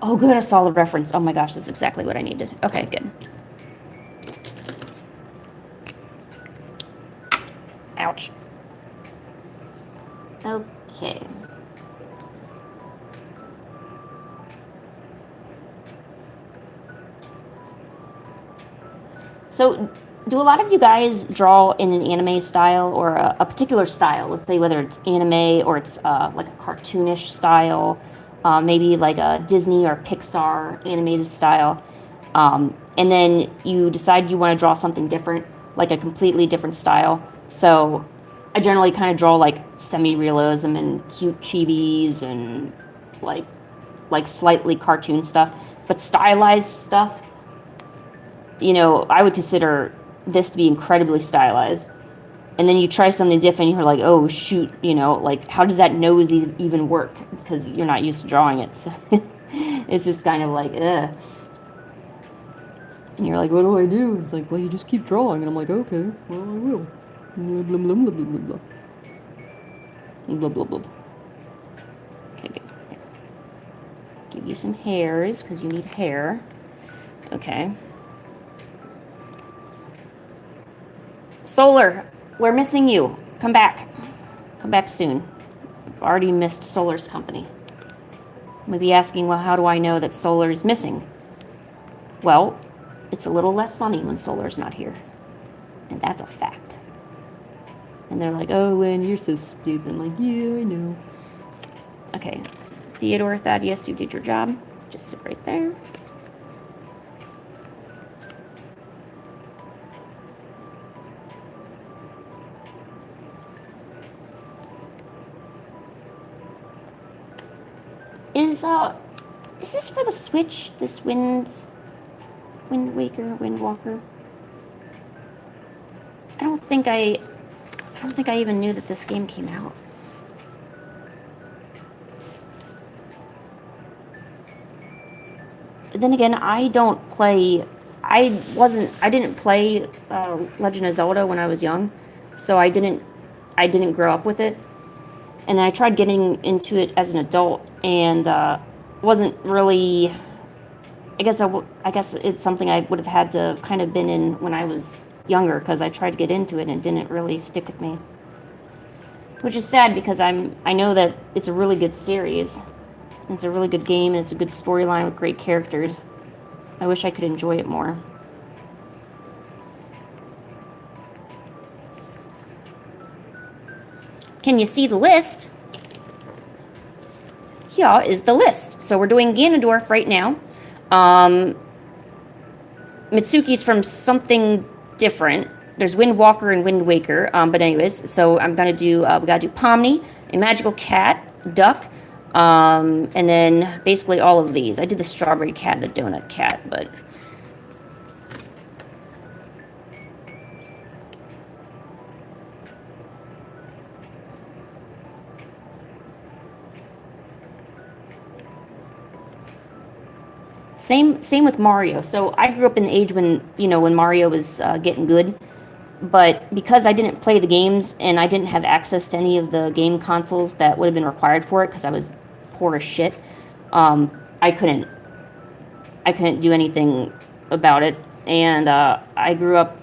Oh, good, I saw the reference. Oh my gosh, that's exactly what I needed. Okay, good. Ouch. Okay. So, do a lot of you guys draw in an anime style or a particular style? Let's say whether it's anime or it's like a cartoonish style, maybe like a Disney or Pixar animated style. And then you decide you want to draw something different, like a completely different style. So, I generally kind of draw like semi-realism and cute chibis and like slightly cartoon stuff, but stylized stuff, I would consider this to be incredibly stylized. And then you try something different, you're like, oh shoot, like how does that nose even work? Because you're not used to drawing it. So it's just kind of like, ugh. And you're like, what do I do? It's like, well, you just keep drawing. And I'm like, okay, well, I will. Blah, blah, blah, blah, blah, blah. Blah, blah, blah. Okay, good. Here. Give you some hairs, because you need hair. Okay. Solar, we're missing you. Come back. Come back soon. I've already missed Solar's company. You may be asking, well, how do I know that Solar is missing? Well, it's a little less sunny when Solar's not here. And that's a fact. And they're like, oh, Lynn, you're so stupid. I'm like, yeah, I know. Okay. Theodore, Thaddeus, you did your job. Just sit right there. Is this for the Switch? This Wind Walker? I don't think I even knew that this game came out. Then again, I didn't play Legend of Zelda when I was young, so I didn't grow up with it. And then I tried getting into it as an adult, and wasn't really. I guess it's something I would have had to kind of been in when I was younger, because I tried to get into it and it didn't really stick with me. Which is sad, because I know that it's a really good series. It's a really good game, and it's a good storyline with great characters. I wish I could enjoy it more. Can you see the list? Here is the list. So we're doing Ganondorf right now. Mitsuki's from something different. There's Wind Walker and Wind Waker. But anyways, so I'm gonna do, we gotta do Pomni, a magical cat, duck, and then basically all of these. I did the strawberry cat, the donut cat, but... Same with Mario. So I grew up in the age when, when Mario was getting good. But because I didn't play the games and I didn't have access to any of the game consoles that would have been required for it, because I was poor as shit, I couldn't do anything about it. And I grew up,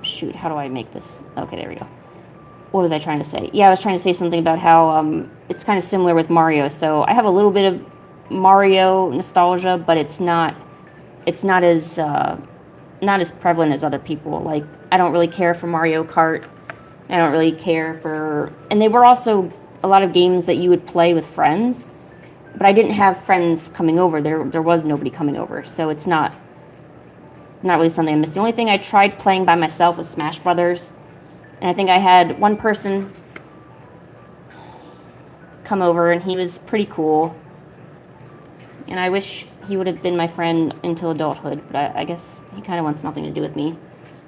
shoot, how do I make this? Okay, there we go. What was I trying to say? Yeah, I was trying to say something about how it's kind of similar with Mario. So I have a little bit of Mario nostalgia, but it's not as prevalent as other people. Like, I don't really care for Mario Kart. I don't really care for... And they were also a lot of games that you would play with friends, but I didn't have friends coming over. There was nobody coming over, so it's not really something I missed. The only thing I tried playing by myself was Smash Brothers. And I think I had one person come over, and he was pretty cool. And I wish he would have been my friend until adulthood, but I guess he kind of wants nothing to do with me.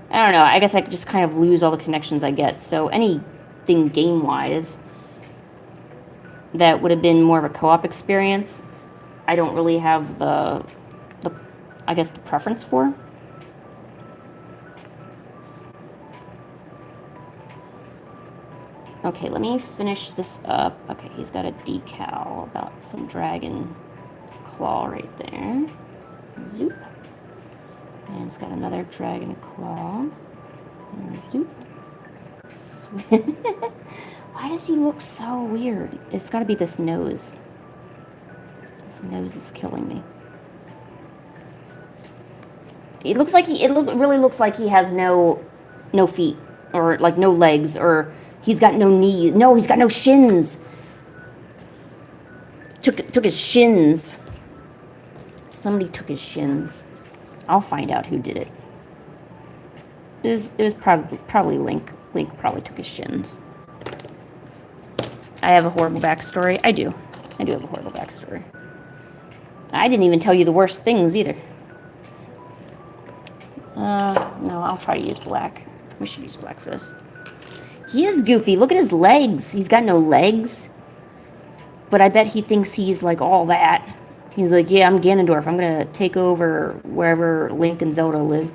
I don't know. I guess I could just kind of lose all the connections I get. So anything game-wise that would have been more of a co-op experience, I don't really have the preference for. Okay, let me finish this up. Okay, he's got a decal about some dragon claw right there. Zoop. And it's got another dragon claw. And zoop. Why does he look so weird? It's got to be this nose. This nose is killing me. It looks like really looks like he has no feet, or like no legs, or he's got no knee. No, he's got no shins. Took his shins. Somebody took his shins. I'll find out who did it. It was probably Link. Link probably took his shins. I have a horrible backstory. I do have a horrible backstory. I didn't even tell you the worst things either. No, I'll try to use black. We should use black for this. He is goofy. Look at his legs. He's got no legs. But I bet he thinks he's like all that. He's like, yeah, I'm Ganondorf. I'm going to take over wherever Link and Zelda live.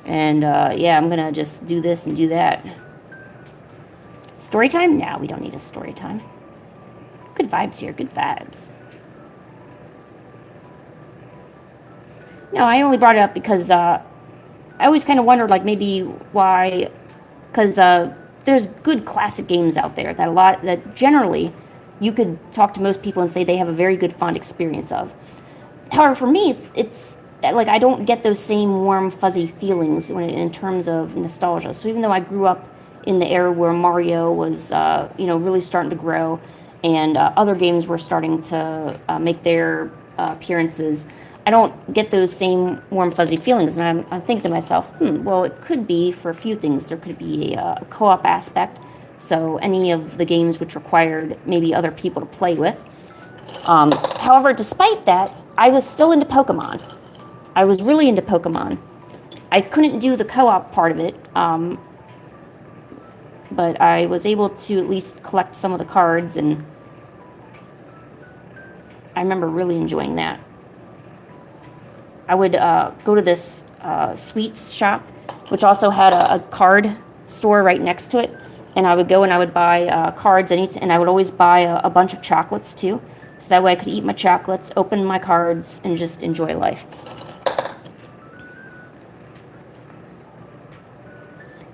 And, yeah, I'm going to just do this and do that. Story time? No, we don't need a story time. Good vibes here. Good vibes. No, I only brought it up because, I always kind of wondered, like, maybe why, because there's good classic games out there that generally you could talk to most people and say they have a very good fond experience of. However, for me, it's like I don't get those same warm, fuzzy feelings in terms of nostalgia. So even though I grew up in the era where Mario was, really starting to grow, and other games were starting to make their appearances, I don't get those same warm, fuzzy feelings. And I'm thinking to myself, well, it could be for a few things. There could be a co-op aspect. So any of the games which required maybe other people to play with. However, despite that, I was still into Pokemon. I was really into Pokemon. I couldn't do the co-op part of it, but I was able to at least collect some of the cards, and I remember really enjoying that. I would go to this sweets shop, which also had a card store right next to it, and I would go and I would buy cards, and I would always buy a bunch of chocolates too, so that way I could eat my chocolates, open my cards, and just enjoy life.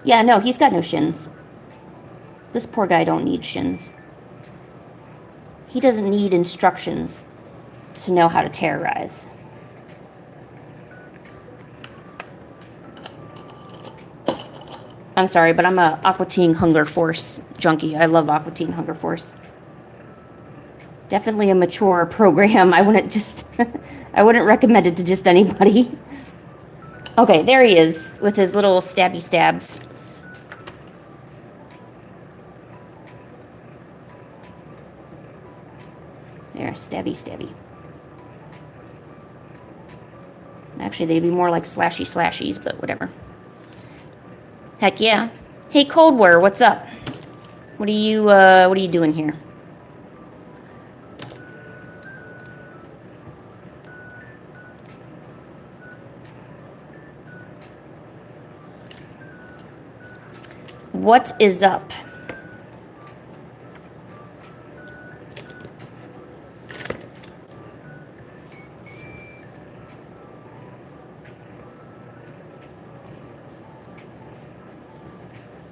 Yeah, no, he's got no shins. This poor guy don't need shins. He doesn't need instructions to know how to terrorize. I'm sorry, but I'm a Aqua Teen Hunger Force junkie. I love Aqua Teen Hunger Force. Definitely a mature program. I wouldn't recommend it to just anybody. Okay, there he is with his little stabby stabs. There, stabby stabby. Actually, they'd be more like slashy slashies, but whatever. Heck yeah. Hey, Cold War, what's up? What are you doing here? What is up?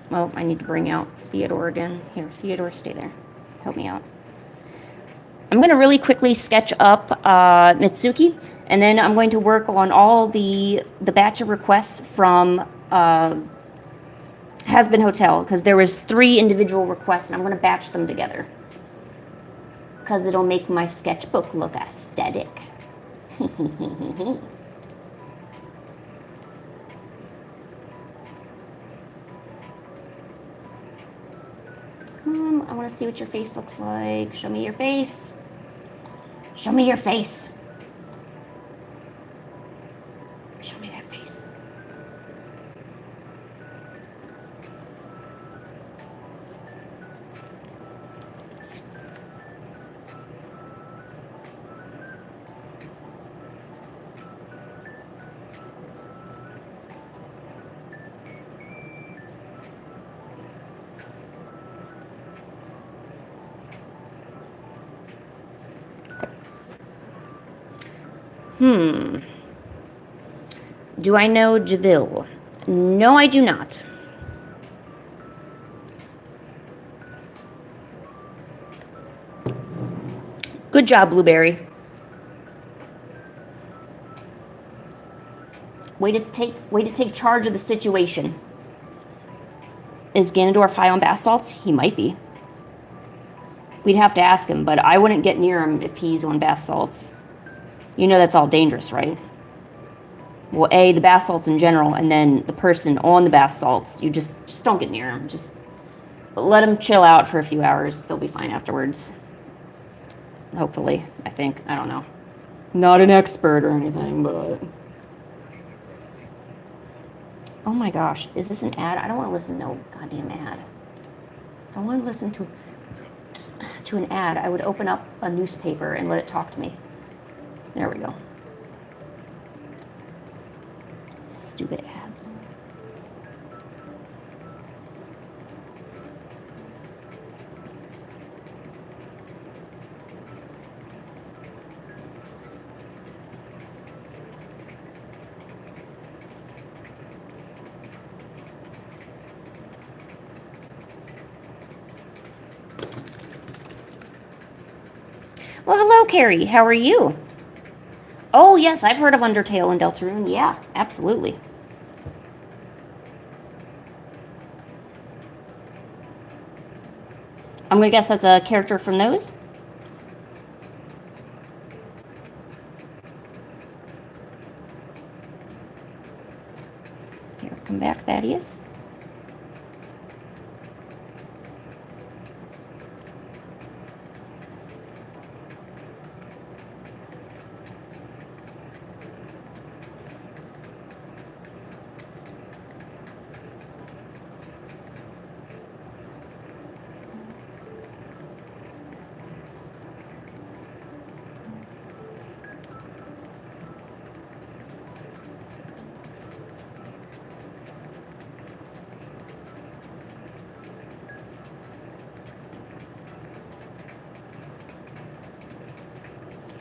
Well, I need to bring out Theodore again. Here, Theodore, stay there. Help me out. I'm going to really quickly sketch up Mitsuki, and then I'm going to work on all the batch of requests from Has-Been Hotel, because there was 3 individual requests, and I'm going to batch them together, because it'll make my sketchbook look aesthetic. I want to see what your face looks like. Show me your face. Show me your face. Show me that face. Do I know Javille? No, I do not. Good job, Blueberry. Way to take charge of the situation. Is Ganondorf high on bath salts? He might be. We'd have to ask him, but I wouldn't get near him if he's on bath salts. You know that's all dangerous, right? Well, A, the bath salts in general, and then the person on the bath salts. You just don't get near them. Just let them chill out for a few hours. They'll be fine afterwards. Hopefully, I think. I don't know. Not an expert or anything, but... Oh my gosh, is this an ad? I don't want to listen to no goddamn ad. If I want to listen to an ad, I would open up a newspaper and let it talk to me. There we go. Stupid ads. Well, hello, Carrie. How are you? Oh, yes, I've heard of Undertale and Deltarune. Yeah, absolutely. I'm going to guess that's a character from those. Here, come back, Thaddeus.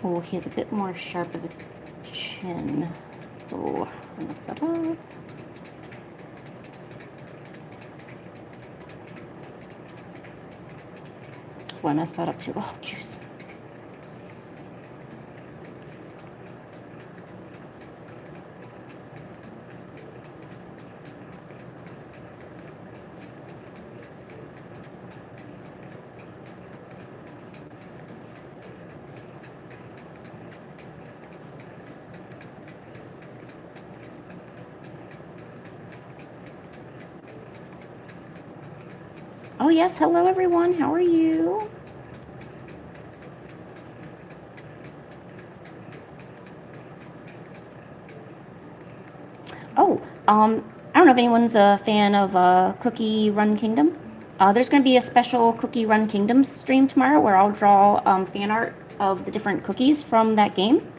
Oh, he has a bit more sharp of a chin. Oh, I messed that up. Oh, I messed that up too. Oh, juice. Oh, yes. Hello, everyone. How are you? Oh, I don't know if anyone's a fan of Cookie Run Kingdom. There's going to be a special Cookie Run Kingdom stream tomorrow where I'll draw fan art of the different cookies from that game.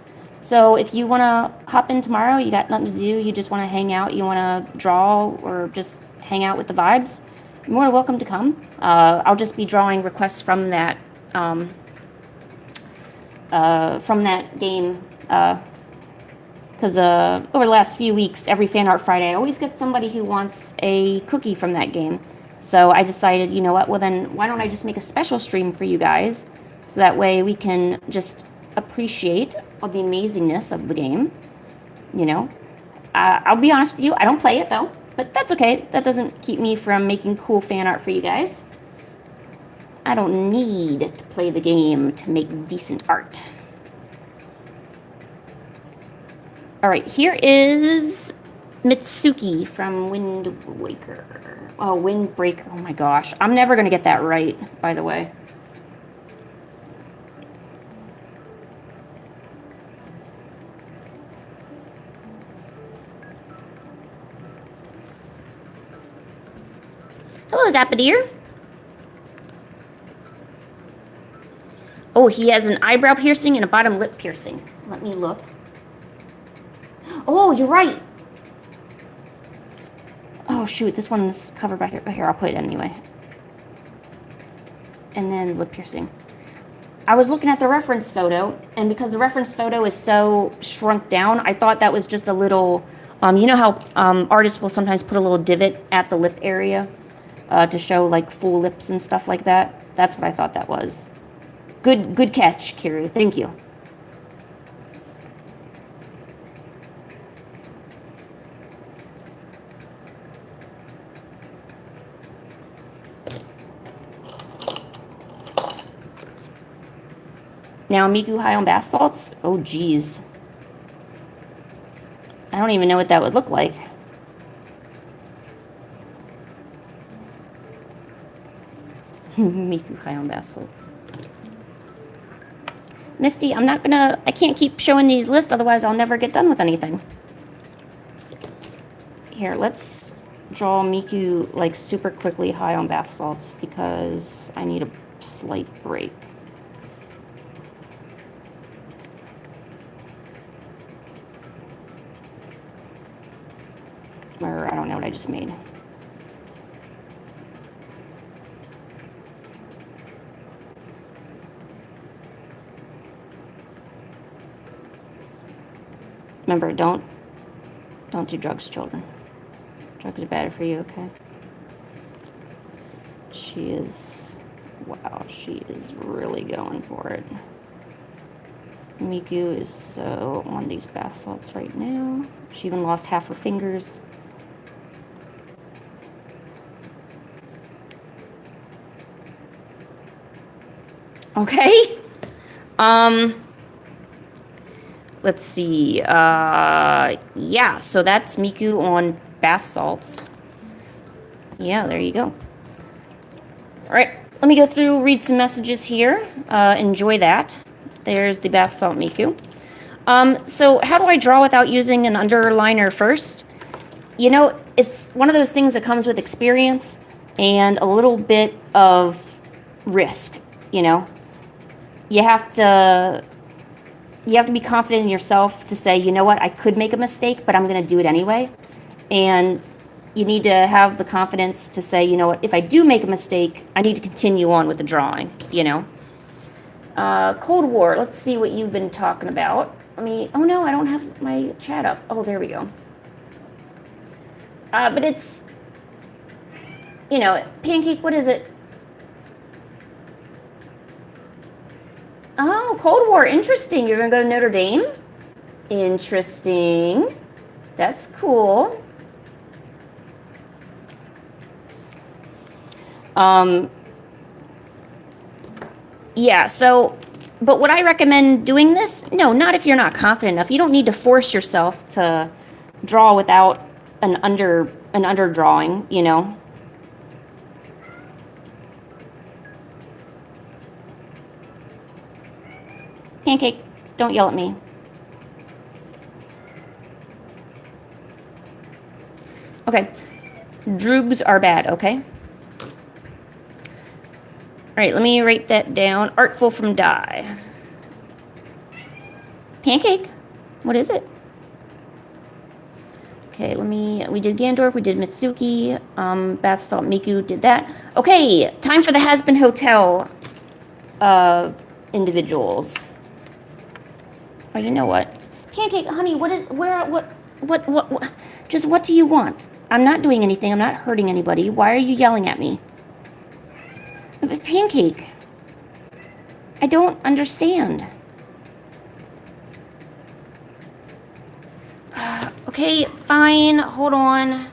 So if you want to hop in tomorrow, you got nothing to do, you just want to hang out, you want to draw or just hang out with the vibes, you're more welcome to come. I'll just be drawing requests from that game, because over the last few weeks, every Fanart Friday, I always get somebody who wants a cookie from that game. So I decided, you know what, well then, why don't I just make a special stream for you guys, so that way we can just appreciate all the amazingness of the game, you know. I'll be honest with you, I don't play it though, but that's okay. That doesn't keep me from making cool fan art for you guys. I don't need to play the game to make decent art. Alright, here is Mitsuki from Wind Waker. Oh, Windbreaker. Oh my gosh. I'm never going to get that right, by the way. Hello, Zapadir. Oh, he has an eyebrow piercing and a bottom lip piercing. Let me look. Oh, you're right. Oh, shoot. This one's covered by here. Here, I'll put it anyway. And then lip piercing. I was looking at the reference photo, and because the reference photo is so shrunk down, I thought that was just a little... you know how artists will sometimes put a little divot at the lip area to show, like, full lips and stuff like that? That's what I thought that was. Good catch, Kiru. Thank you. Now Miku high on bath salts? Oh, geez. I don't even know what that would look like. Miku high on bath salts. Misty, I can't keep showing these lists, otherwise I'll never get done with anything. Here, let's draw Miku like super quickly high on bath salts because I need a slight break. Or I don't know what I just made. Remember, don't do drugs, children. Drugs are bad for you, okay? Wow, she is really going for it. Miku is so on these bath salts right now. She even lost half her fingers. Okay. Let's see. Yeah, so that's Miku on bath salts. Yeah, there you go. All right, let me go through, read some messages here. Enjoy that. There's the bath salt Miku. So how do I draw without using an underliner first? You know, it's one of those things that comes with experience and a little bit of risk, you know. You have to be confident in yourself to say, you know what, I could make a mistake, but I'm going to do it anyway. And you need to have the confidence to say, you know what, if I do make a mistake, I need to continue on with the drawing, you know. Cold War, let's see what you've been talking about. Oh no, I don't have my chat up. Oh, there we go. But it's, you know, Pancake, what is it? Oh, Cold War, interesting. You're gonna go to Notre Dame? Interesting. That's cool. Yeah, so, but would I recommend doing this? No, not if you're not confident enough. You don't need to force yourself to draw without an underdrawing, you know. Pancake, don't yell at me. Okay, droogs are bad, okay? All right, let me write that down. Artful from Die. Pancake, what is it? Okay, we did Gandorf, we did Mitsuki, Bath Salt Miku did that. Okay, time for the Has-Been Hotel individuals. Oh, you know what? Pancake, honey, just what do you want? I'm not doing anything, I'm not hurting anybody. Why are you yelling at me? Pancake, I don't understand. Okay, fine, hold on.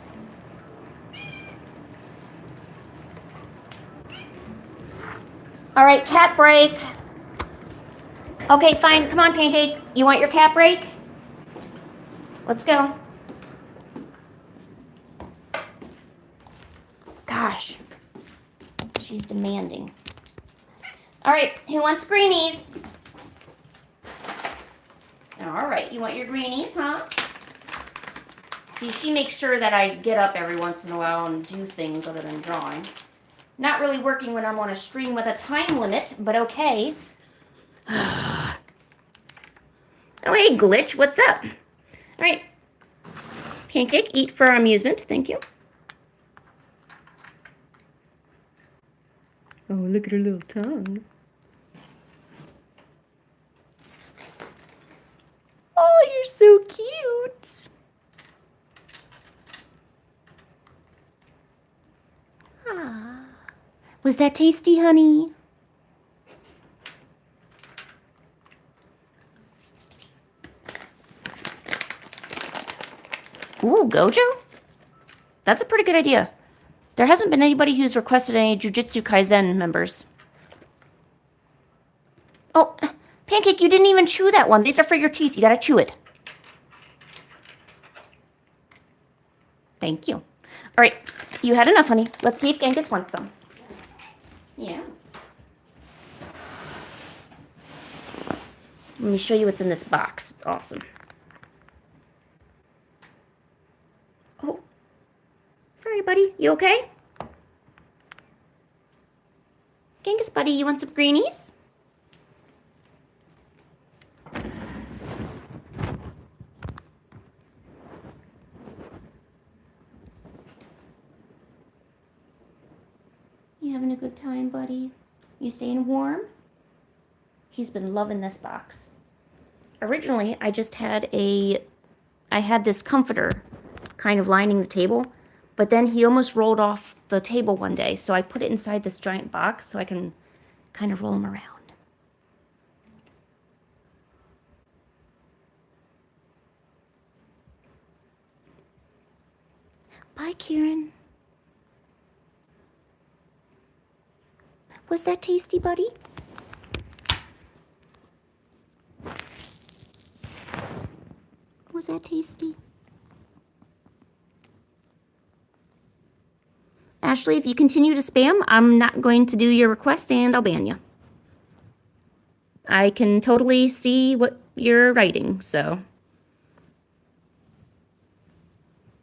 All right, cat break. Okay, fine, come on, Pancake. You want your cat break? Let's go. Gosh, she's demanding. All right, who wants greenies? All right, you want your greenies, huh? See, she makes sure that I get up every once in a while and do things other than drawing. Not really working when I'm on a stream with a time limit, but okay. Oh, hey, Glitch, what's up? All right. Pancake, eat for our amusement. Thank you. Oh, look at her little tongue. Oh, you're so cute. Ah. Was that tasty, honey? Ooh, Gojo? That's a pretty good idea. There hasn't been anybody who's requested any Jujutsu Kaisen members. Oh, Pancake, you didn't even chew that one. These are for your teeth. You gotta chew it. Thank you. All right, you had enough, honey. Let's see if Genghis wants some. Yeah. Let me show you what's in this box. It's awesome. Oh, sorry, buddy. You okay? Genghis, buddy, you want some greenies? You having a good time, buddy? You staying warm? He's been loving this box. Originally, I had this comforter kind of lining the table, but then he almost rolled off the table one day, so I put it inside this giant box so I can kind of roll him around. Bye, Kieran. Was that tasty, buddy? Was that tasty? Ashley, if you continue to spam, I'm not going to do your request and I'll ban you. I can totally see what you're writing, so.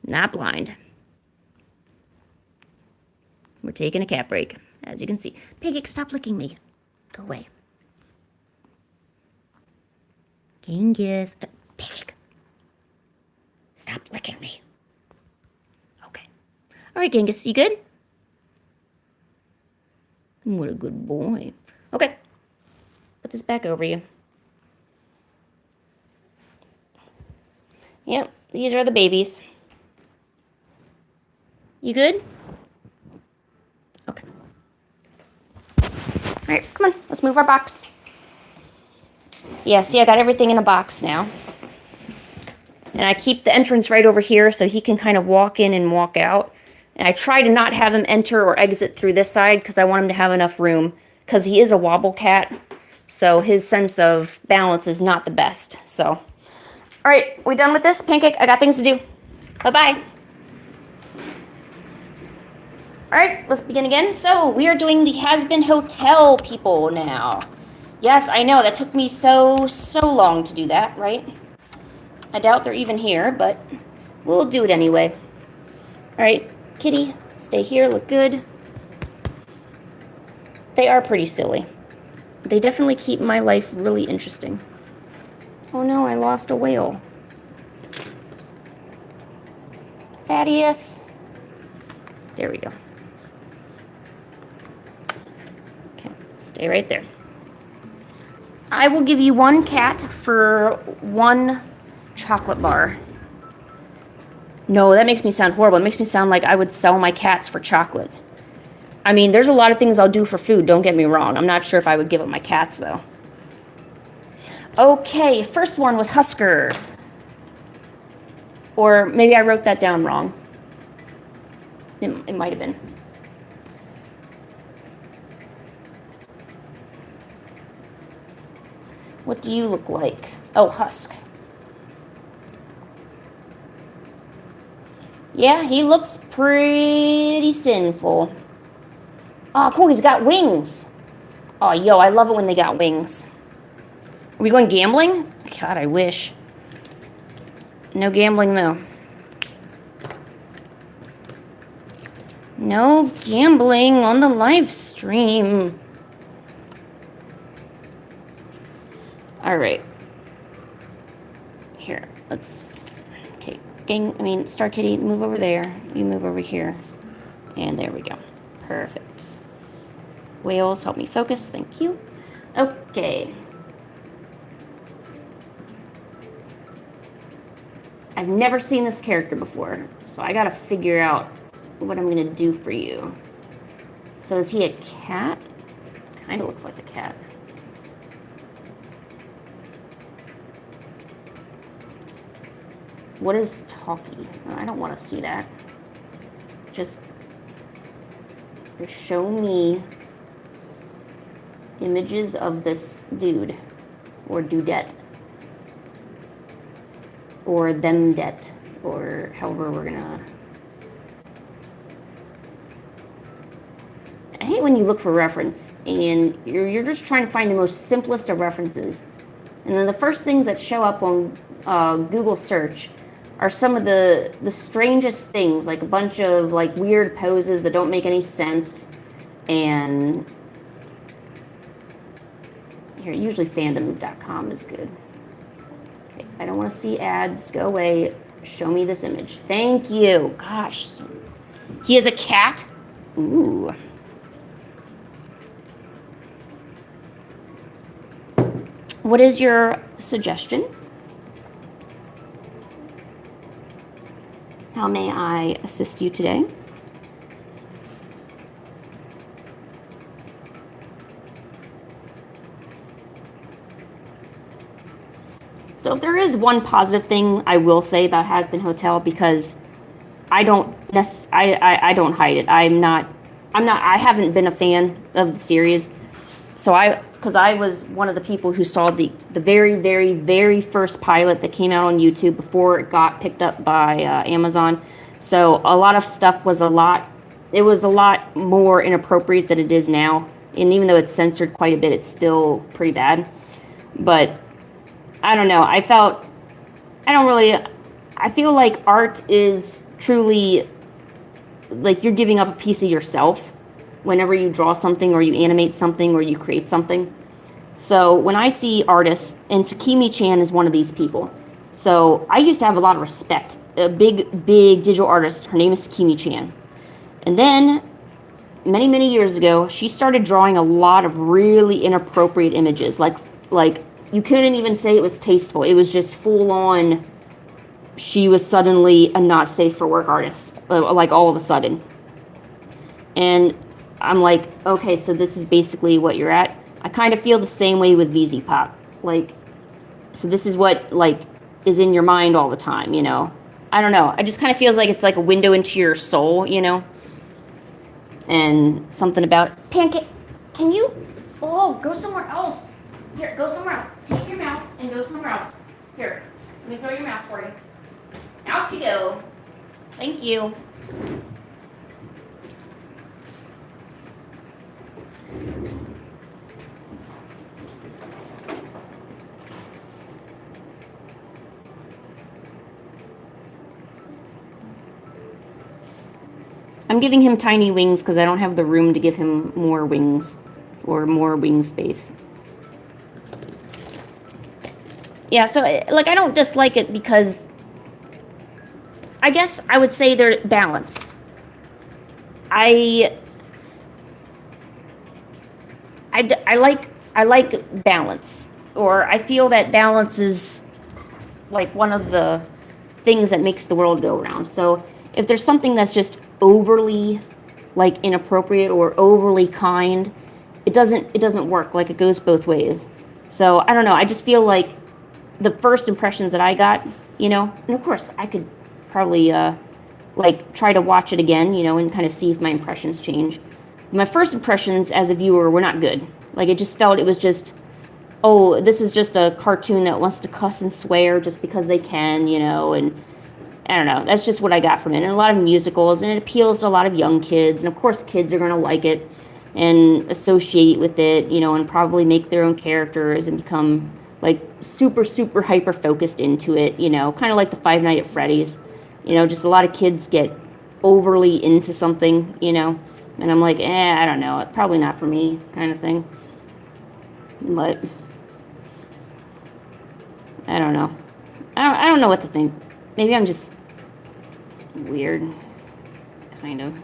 Not blind. We're taking a cat break, as you can see. Pancake, stop licking me. Go away. Genghis. Pancake. Stop licking me. Okay. All right, Genghis, you good? What a good boy. Okay. Put this back over you. Yep, these are the babies. You good? Okay. All right, come on. Let's move our box. Yeah, see, I got everything in a box now. And I keep the entrance right over here so he can kind of walk in and walk out. And I try to not have him enter or exit through this side because I want him to have enough room. Because he is a wobble cat, so his sense of balance is not the best. So, all right, we done with this? Pancake, I got things to do. Bye-bye. All right, let's begin again. So we are doing the Has-Been Hotel people now. Yes, I know, that took me so long to do that, right? I doubt they're even here, but we'll do it anyway. All right, kitty, stay here, look good. They are pretty silly. They definitely keep my life really interesting. Oh no, I lost a whale. Thaddeus. There we go. Okay, stay right there. I will give you one cat for one chocolate bar. No, that makes me sound horrible. It makes me sound like I would sell my cats for chocolate. I mean, there's a lot of things I'll do for food, don't get me wrong. I'm not sure if I would give up my cats, though. Okay, first one was Husker. Or maybe I wrote that down wrong. It might have been. What do you look like? Oh, Husk. Yeah, he looks pretty sinful. Oh, cool, he's got wings. Oh, yo, I love it when they got wings. Are we going gambling? God, I wish. No gambling, though. No gambling on the live stream. All right. Here, let's... Okay, Star Kitty, move over there. You move over here. And there we go. Perfect. Whales, help me focus. Thank you. Okay. I've never seen this character before, so I gotta figure out what I'm gonna do for you. So is he a cat? Kind of looks like a cat. What is talkie? I don't want to see that. Just show me images of this dude or dudette or themdet or however we're gonna. I hate when you look for reference and you're just trying to find the most simplest of references, and then the first things that show up on Google search are some of the strangest things, like a bunch of like weird poses that don't make any sense. And here, usually fandom.com is good. Okay, I don't want to see ads. Go away. Show me this image. Thank you. Gosh. He is a cat? Ooh. What is your suggestion? How may I assist you today? So if there is one positive thing I will say about Has Been Hotel, because I don't hide it. I haven't been a fan of the series. So because I was one of the people who saw the very, very, very first pilot that came out on YouTube before it got picked up by Amazon. So a lot of stuff was a lot more inappropriate than it is now. And even though it's censored quite a bit, it's still pretty bad. But I don't know. I feel like art is truly like you're giving up a piece of yourself whenever you draw something or you animate something or you create something. So when I see artists, and Sakimi-chan is one of these people. So I used to have a lot of respect. A big digital artist. Her name is Sakimi-chan. And then many, many years ago, she started drawing a lot of really inappropriate images. Like you couldn't even say it was tasteful. It was just full on. She was suddenly a not safe for work artist, like all of a sudden. And I'm like, okay, so this is basically what you're at. I kind of feel the same way with VZ Pop. Like, so this is what like is in your mind all the time, you know? I don't know. It just kind of feels like it's like a window into your soul, you know? And something about Pancake. Can you? Oh, go somewhere else. Here, go somewhere else. Take your mouse and go somewhere else. Here, let me throw your mouse for you. Out you go. Thank you. I'm giving him tiny wings because I don't have the room to give him more wings or more wing space. Yeah, so like I don't dislike it because I guess I would say they're balance. I like balance, or I feel that balance is like one of the things that makes the world go around. So if there's something that's just overly like inappropriate or overly kind, it doesn't work. Like it goes both ways. So I don't know. I just feel like the first impressions that I got, you know, and of course I could probably like try to watch it again, you know, and kind of see if my impressions change. My first impressions as a viewer were not good. Like it just felt it was just, oh, this is just a cartoon that wants to cuss and swear just because they can, you know, and I don't know. That's just what I got from it. And a lot of musicals, and it appeals to a lot of young kids. And of course, kids are going to like it and associate with it, you know, and probably make their own characters and become like super, super hyper focused into it, you know, kind of like the Five Nights at Freddy's. You know, just a lot of kids get overly into something, you know, and I'm like, I don't know, probably not for me kind of thing. But I don't know. I don't know what to think. Maybe I'm just weird, kind of.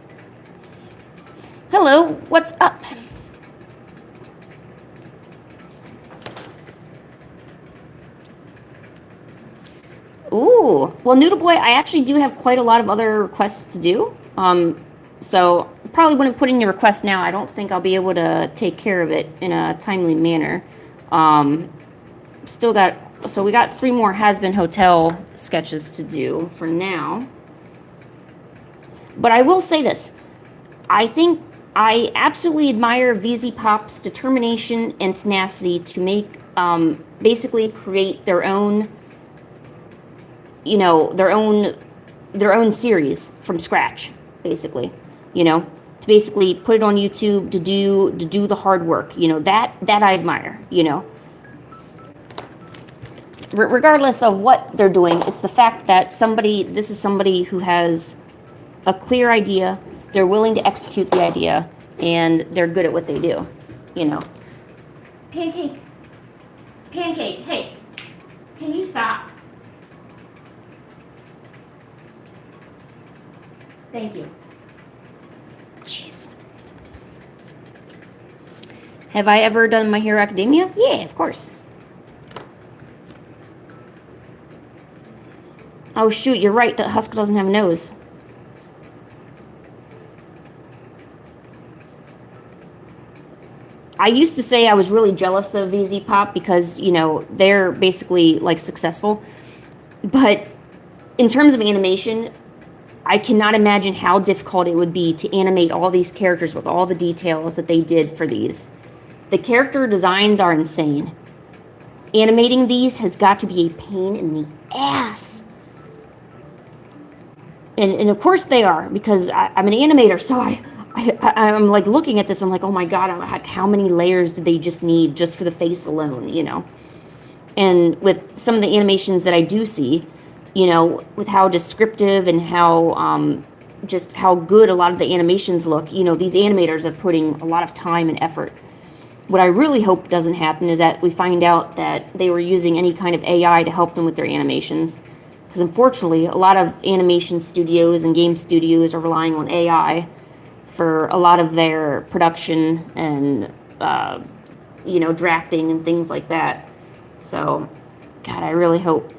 Hello, what's up? Ooh, well, Noodle Boy, I actually do have quite a lot of other requests to do. So probably wouldn't put in your request now. I don't think I'll be able to take care of it in a timely manner. Still got So we got 3 more Has-Been Hotel sketches to do for now. But I will say this. I think I absolutely admire VZ Pop's determination and tenacity to make, basically create their own, you know, their own series from scratch, basically, you know, to basically put it on YouTube, to do the hard work, you know, that I admire, you know. Regardless of what they're doing, it's the fact that this is somebody who has a clear idea, they're willing to execute the idea, and they're good at what they do, you know. Pancake, hey, can you stop? Thank you. Jeez. Have I ever done My Hero Academia? Yeah, of course. Oh shoot, you're right, Husk doesn't have a nose. I used to say I was really jealous of VZ Pop because, you know, they're basically like successful. But in terms of animation, I cannot imagine how difficult it would be to animate all these characters with all the details that they did for these. The character designs are insane. Animating these has got to be a pain in the ass. And of course they are, because I'm an animator, so I'm like looking at this, I'm like, oh my god, how many layers did they just need just for the face alone, you know? And with some of the animations that I do see, you know, with how descriptive and how just how good a lot of the animations look, you know, these animators are putting a lot of time and effort. What I really hope doesn't happen is that we find out that they were using any kind of AI to help them with their animations. Because unfortunately, a lot of animation studios and game studios are relying on AI for a lot of their production and, you know, drafting and things like that. So, God, I really hope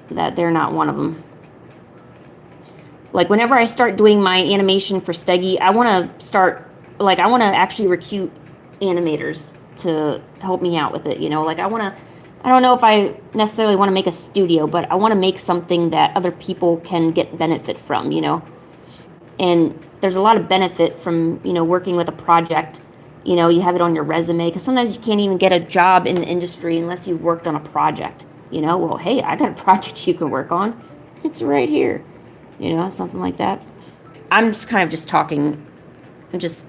that they're not one of them. Like, whenever I start doing my animation for Steggy, I want to actually recruit animators to help me out with it, you know? Like, I don't know if I necessarily want to make a studio, but I want to make something that other people can get benefit from, you know? And there's a lot of benefit from, you know, working with a project. You know, you have it on your resume, because sometimes you can't even get a job in the industry unless you've worked on a project, you know? Well, hey, I got a project you can work on. It's right here, you know, something like that. I'm just kind of just talking. I'm just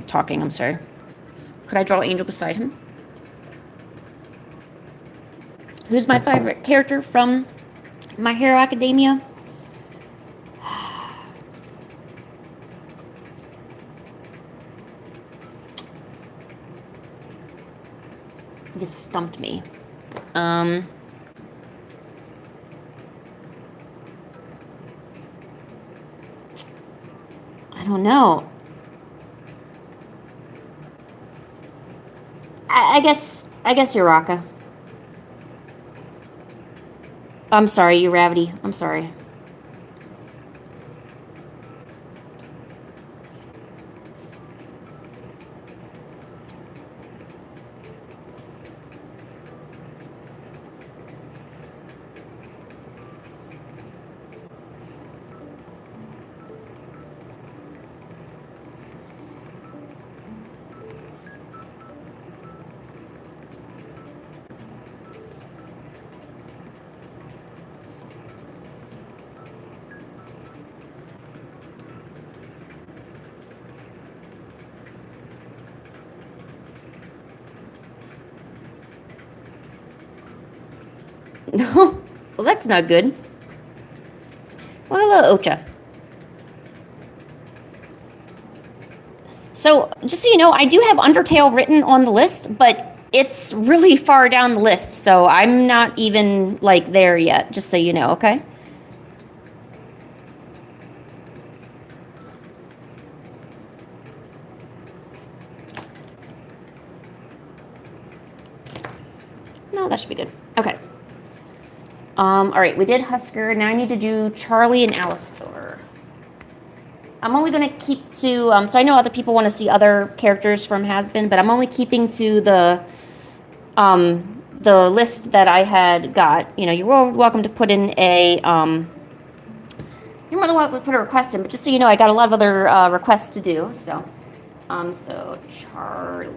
talking, I'm sorry. Could I draw Angel beside him? Who's my favorite character from My Hero Academia? Just stumped me. I don't know. I guess Uraka. I'm sorry, Uravity. I'm sorry. Well, that's not good. Well, hello, Ocha. So, just so you know, I do have Undertale written on the list, but it's really far down the list, so I'm not even, like, there yet, just so you know, okay? No, that should be good. Okay. All right, we did Husker. Now I need to do Charlie and Alistar. I'm only going to keep to, so I know other people want to see other characters from Has-Been, but I'm only keeping to the the list that I had got, you know, you're welcome to put in a, you're more than welcome to put a request in, but just so you know, I got a lot of other requests to do, so. So Charlie.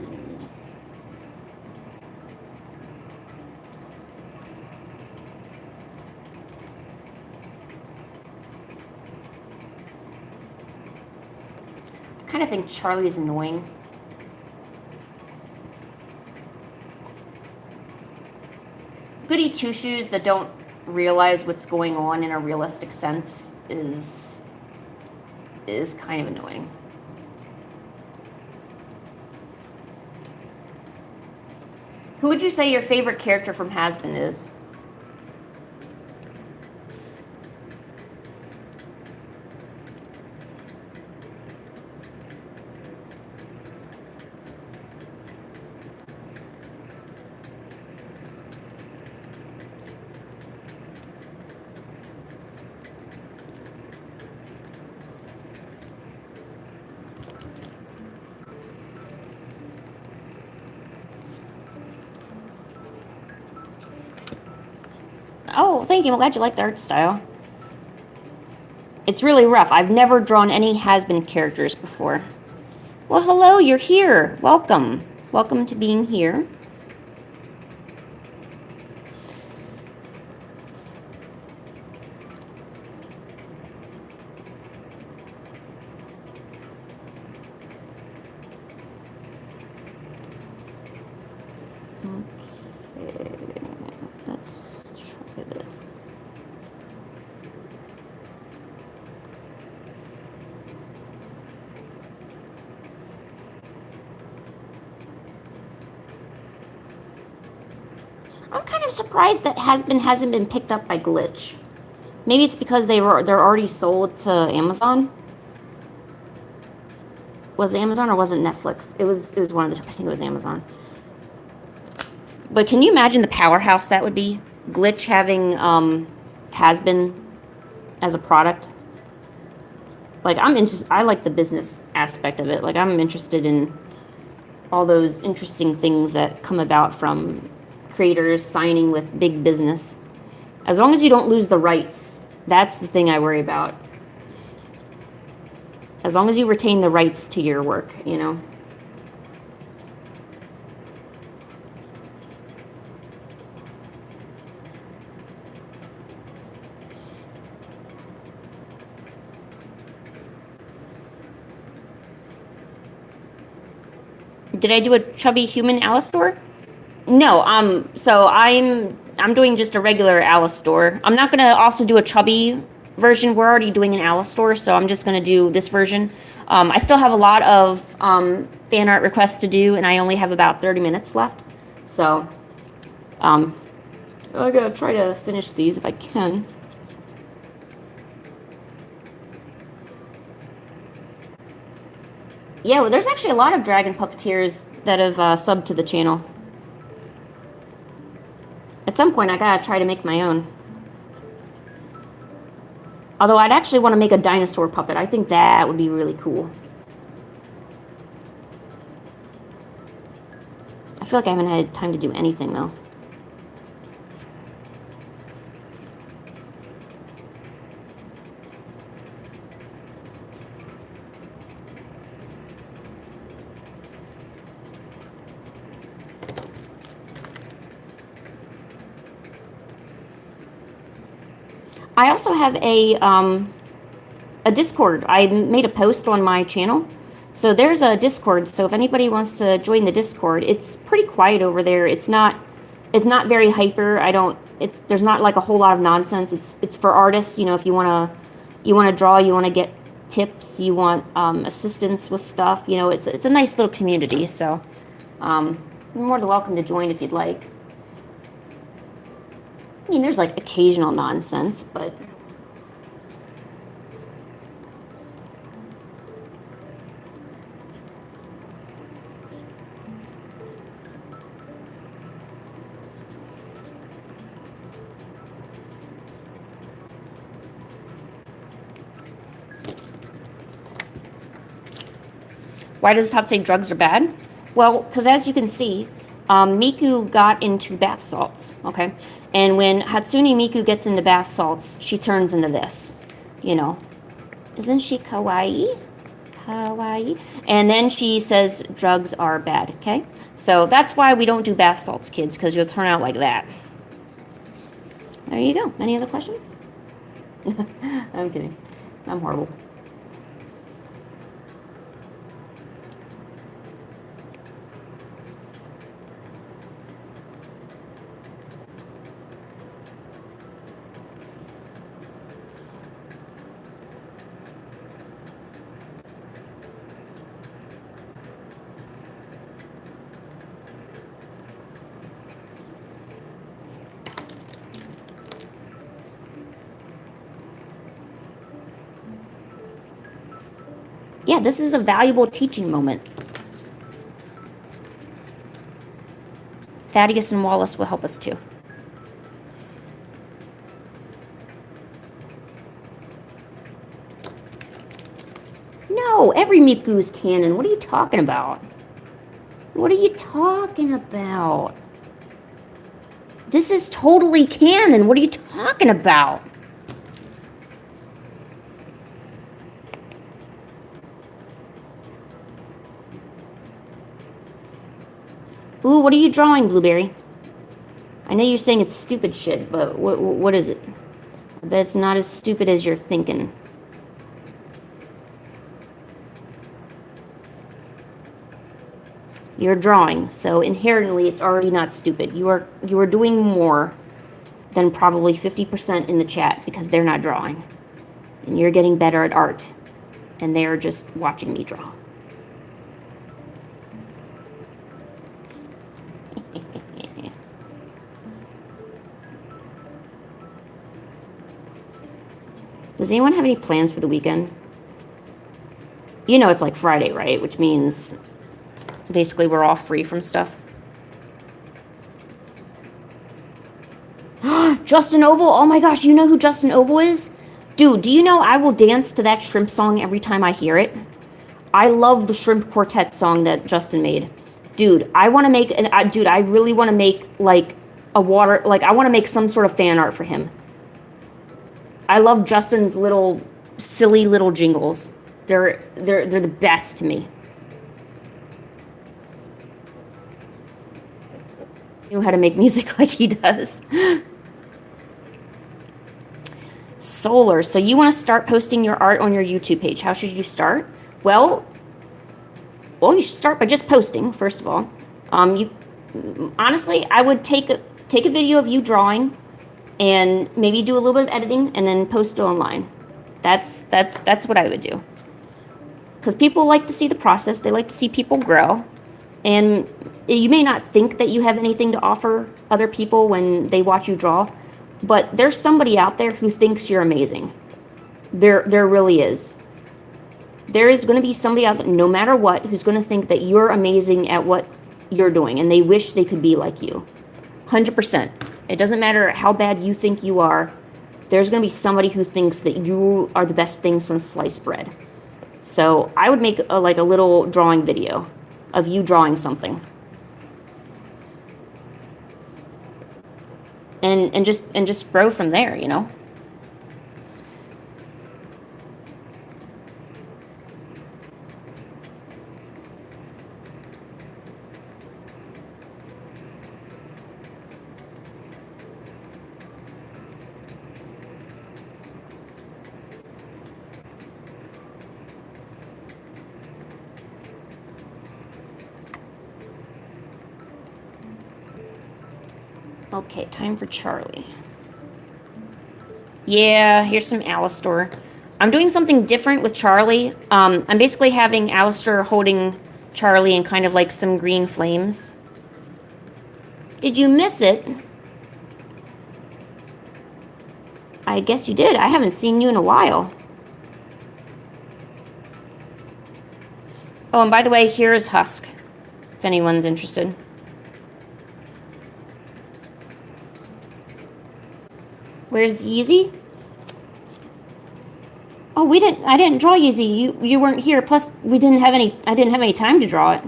I kind of think Charlie is annoying. Goody two-shoes that don't realize what's going on in a realistic sense is kind of annoying. Who would you say your favorite character from Has-Been is? Oh, thank you. I'm glad you like the art style. It's really rough. I've never drawn any Has-Been characters before. Well, hello, you're here. Welcome. Welcome to being here. Okay, let's try this. I'm kind of surprised that hasn't been picked up by Glitch. Maybe it's because they're already sold to Amazon. Was it Amazon or was it Netflix? It was one of the, I think it was Amazon. But can you imagine the powerhouse that would be? Glitch having Has-Been as a product. Like, I like the business aspect of it. Like, I'm interested in all those interesting things that come about from creators signing with big business. As long as you don't lose the rights, that's the thing I worry about. As long as you retain the rights to your work, you know. Did I do a chubby human Alistor? No, so I'm doing just a regular Alistor. I'm not gonna also do a chubby version. We're already doing an Alistor, so I'm just gonna do this version. I still have a lot of fan art requests to do, and I only have about 30 minutes left. So, I gotta try to finish these if I can. Yeah, well, there's actually a lot of dragon puppeteers that have subbed to the channel. At some point, I gotta try to make my own. Although I'd actually want to make a dinosaur puppet. I think that would be really cool. I feel like I haven't had time to do anything, though. I also have a Discord. I made a post on my channel. So there's a Discord. So if anybody wants to join the Discord, it's pretty quiet over there. It's not very hyper. There's not like a whole lot of nonsense. It's for artists, you know, if you want to draw, you want to get tips, you want assistance with stuff, you know, it's a nice little community. So you're more than welcome to join if you'd like. I mean, there's like occasional nonsense, but why does the top say drugs are bad? Well, because as you can see, Miku got into bath salts, okay? And when Hatsune Miku gets into bath salts, she turns into this, you know. Isn't she kawaii? Kawaii. And then she says drugs are bad, okay? So that's why we don't do bath salts, kids, because you'll turn out like that. There you go. Any other questions? I'm kidding. I'm horrible. Yeah, this is a valuable teaching moment. Thaddeus and Wallace will help us too. No, every Miku is canon. What are you talking about? What are you talking about? This is totally canon. What are you talking about? Ooh, what are you drawing, Blueberry? I know you're saying it's stupid shit, but what is it? I bet it's not as stupid as you're thinking. You're drawing, so inherently it's already not stupid. You are doing more than probably 50% in the chat because they're not drawing. And you're getting better at art. And they're just watching me draw. Does anyone have any plans for the weekend? You know it's like Friday, right? Which means basically we're all free from stuff. Justin Oval? Oh my gosh, you know who Justin Oval is? Dude, do you know I will dance to that shrimp song every time I hear it? I love the shrimp quartet song that Justin made. Dude, I want to make, dude, I really want to make like a water, like I want to make some sort of fan art for him. I love Justin's little silly little jingles. They're the best to me. Knew how to make music like he does. Solar. So you want to start posting your art on your YouTube page. How should you start? Well, you should start by just posting, first of all. Honestly, I would take a video of you drawing and maybe do a little bit of editing and then post it online. That's what I would do. Because people like to see the process. They like to see people grow. And you may not think that you have anything to offer other people when they watch you draw, but there's somebody out there who thinks you're amazing. There really is. There is going to be somebody out there, no matter what, who's going to think that you're amazing at what you're doing, and they wish they could be like you. 100%. It doesn't matter how bad you think you are. There's going to be somebody who thinks that you are the best thing since sliced bread. So I would make a little drawing video of you drawing something. And just grow from there, you know? Okay, time for Charlie. Yeah, here's some Alistair. I'm doing something different with Charlie. I'm basically having Alistair holding Charlie in kind of like some green flames. Did you miss it? I guess you did. I haven't seen you in a while. Oh, and by the way, here is Husk, if anyone's interested. Where's Yeezy? Oh, I didn't draw Yeezy. You weren't here. Plus, I didn't have any time to draw it.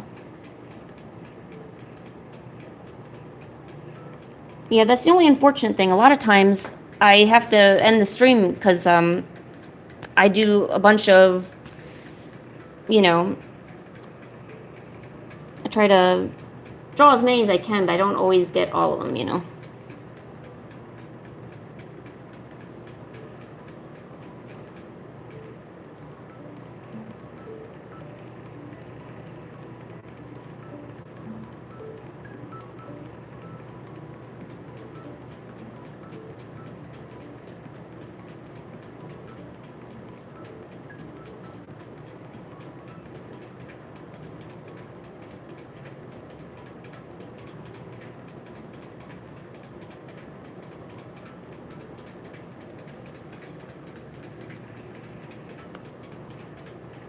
Yeah, that's the only unfortunate thing. A lot of times I have to end the stream because I do a bunch of, you know, I try to draw as many as I can, but I don't always get all of them, you know.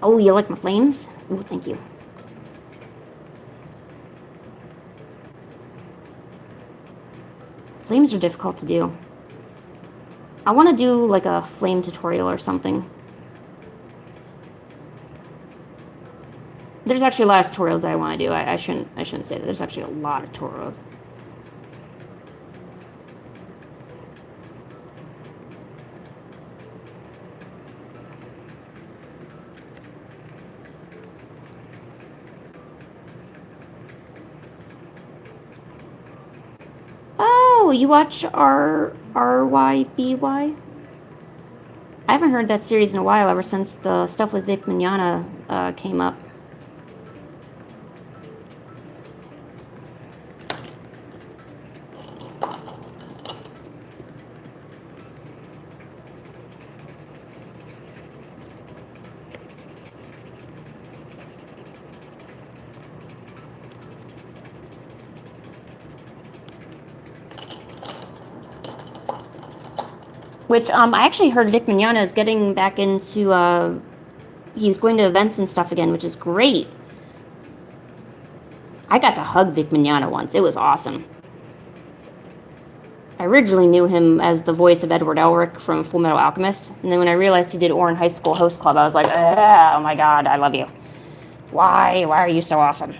Oh, you like my flames? Oh, thank you. Flames are difficult to do. I want to do like a flame tutorial or something. There's actually a lot of tutorials that I want to do. I shouldn't say that. There's actually a lot of tutorials. Oh, you watch RYBY? I haven't heard that series in a while, ever since the stuff with Vic Mignogna came up. Which, I actually heard Vic Mignogna is getting back into, he's going to events and stuff again, which is great. I got to hug Vic Mignogna once. It was awesome. I originally knew him as the voice of Edward Elric from Full Metal Alchemist, and then when I realized he did Orin High School Host Club, I was like, oh my god, I love you. Why are you so awesome?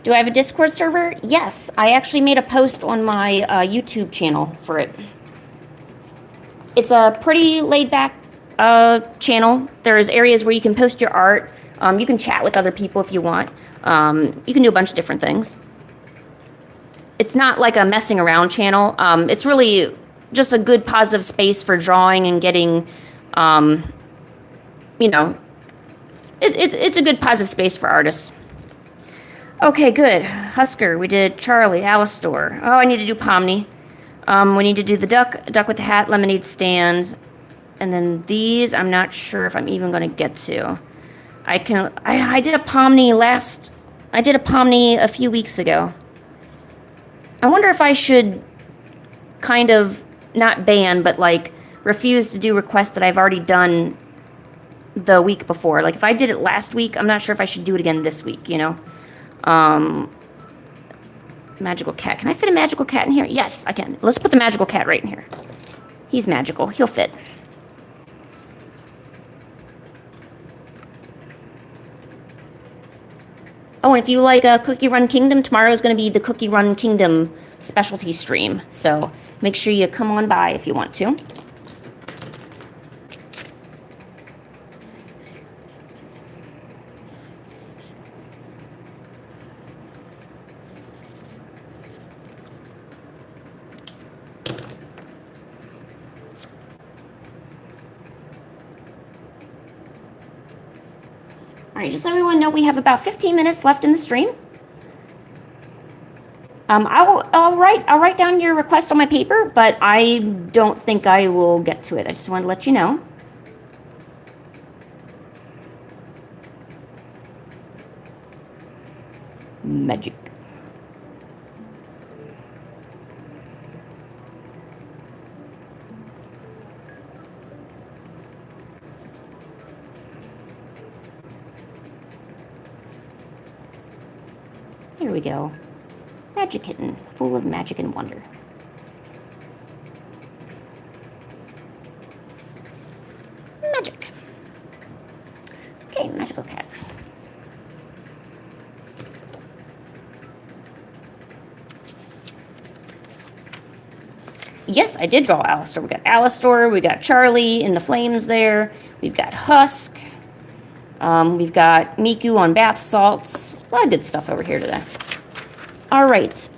Do I have a Discord server? Yes, I actually made a post on my YouTube channel for it. It's a pretty laid-back channel. There's areas where you can post your art. You can chat with other people if you want. You can do a bunch of different things. It's not like a messing around channel. It's really just a good positive space for drawing and getting, you know, it's a good positive space for artists. Okay, good. Husker, we did Charlie, Alistor. Oh, I need to do Pomni. We need to do the duck with the hat, lemonade stand. And then these, I'm not sure if I'm even going to get to. I did a Pomni a few weeks ago. I wonder if I should kind of not ban, but like refuse to do requests that I've already done the week before. Like if I did it last week, I'm not sure if I should do it again this week, you know? Magical cat. Can I fit a magical cat in here? Yes, I can. Let's put the magical cat right in here. He's magical. He'll fit. Oh, and if you like Cookie Run Kingdom, tomorrow is going to be the Cookie Run Kingdom specialty stream. So make sure you come on by if you want to. All right, just so everyone know, we have about 15 minutes left in the stream. I'll write down your request on my paper, but I don't think I will get to it. I just wanted to let you know. Magic. Here we go. Magic kitten, full of magic and wonder. Magic. Okay, magical cat. Yes, I did draw Alastor. We got Alastor, we got Charlie in the flames there. We've got Husk. We've got Miku on bath salts. A lot of good stuff over here today. All right.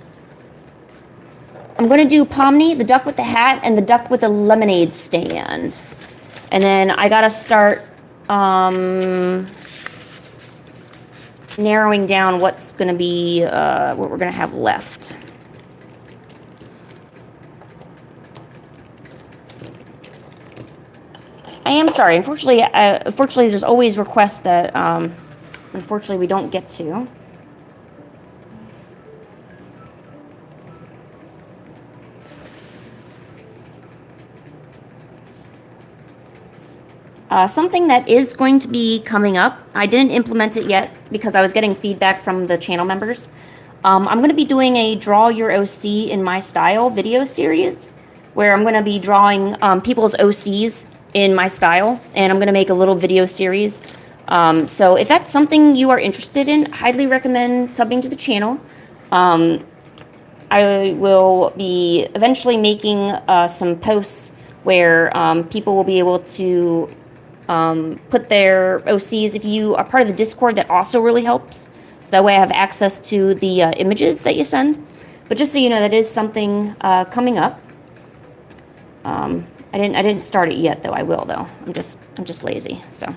I'm going to do Pomni, the duck with the hat, and the duck with the lemonade stand. And then I got to start narrowing down what's going to be, what we're going to have left. I am sorry. Unfortunately, there's always requests that, unfortunately, we don't get to. Something that is going to be coming up, I didn't implement it yet because I was getting feedback from the channel members. I'm going to be doing a Draw Your OC in My Style video series where I'm going to be drawing people's OCs in my style, and I'm going to make a little video series. So if that's something you are interested in, highly recommend subbing to the channel. I will be eventually making some posts where people will be able to put their OCs. If you are part of the Discord, that also really helps. So that way I have access to the images that you send. But just so you know, that is something coming up. I didn't start it yet, though. I will, though. I'm just lazy, so.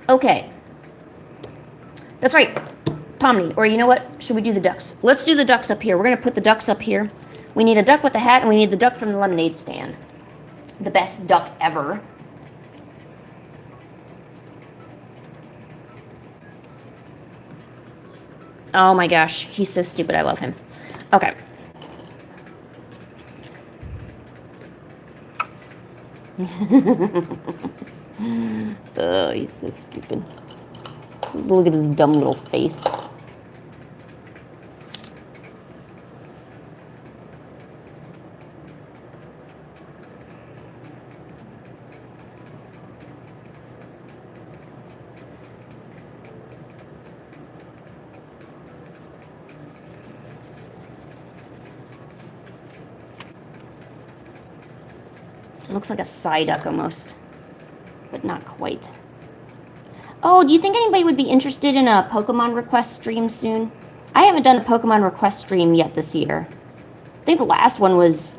Okay. That's right. Pomni, or you know what? Should we do the ducks? Let's do the ducks up here. We're going to put the ducks up here. We need a duck with a hat, and we need the duck from the lemonade stand. The best duck ever. Oh my gosh, he's so stupid. I love him. Okay. Oh, he's so stupid. Just look at his dumb little face. It looks like a Psyduck almost, but not quite. Oh, do you think anybody would be interested in a Pokemon request stream soon? I haven't done a Pokemon request stream yet this year. I think the last one was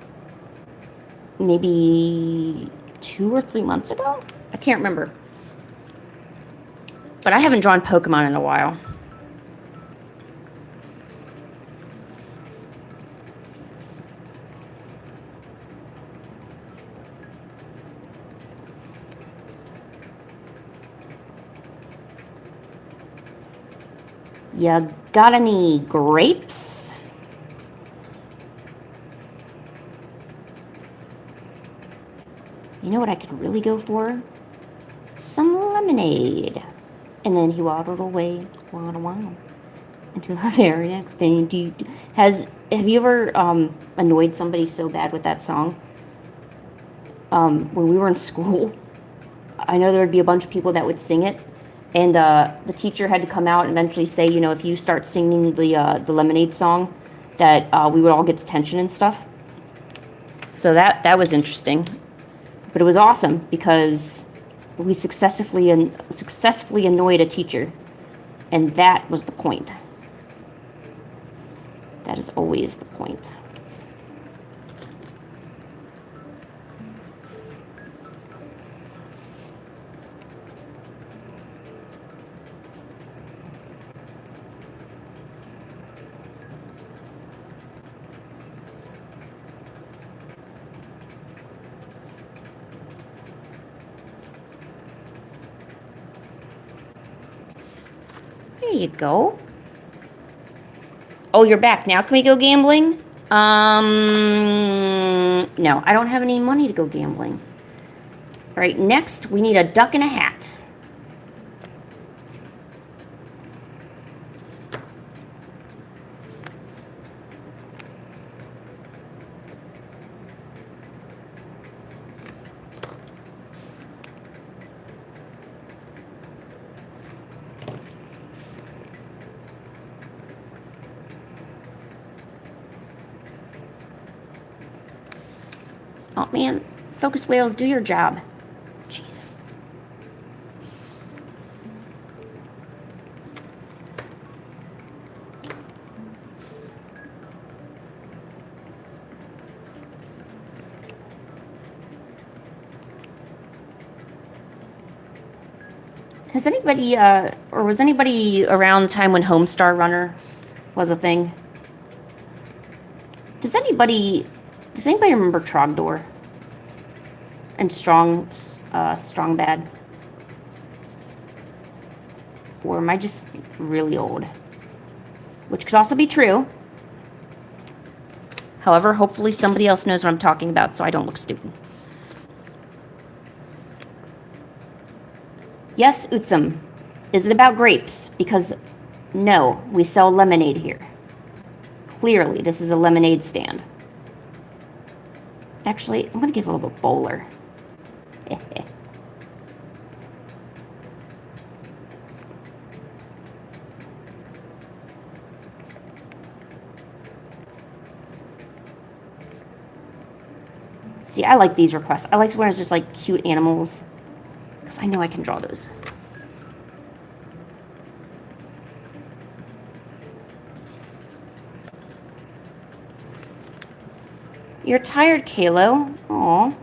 maybe 2 or 3 months ago? I can't remember. But I haven't drawn Pokemon in a while. You got any grapes? You know what I could really go for? Some lemonade. And then he waddled away, until the very next day. Have you ever annoyed somebody so bad with that song? When we were in school, I know there would be a bunch of people that would sing it. And the teacher had to come out and eventually say, you know, if you start singing the lemonade song, that we would all get detention and stuff. So that was interesting, but it was awesome because we successfully annoyed a teacher, and that was the point. That is always the point. There you go. Oh, you're back now. Can we go gambling? No, I don't have any money to go gambling. All right, next we need a duck and a hat. Oh man, focus whales, do your job. Jeez. Has anybody, or was anybody around the time when Homestar Runner was a thing? Does anybody remember Trogdor? And Strong Bad? Or am I just really old? Which could also be true. However, hopefully somebody else knows what I'm talking about so I don't look stupid. Yes, Utsum. Is it about grapes? Because no, we sell lemonade here. Clearly, this is a lemonade stand. Actually, I'm going to give a little bowler. See, I like these requests. I like where it's just like cute animals. Because I know I can draw those. You're tired, Kalo. Aw.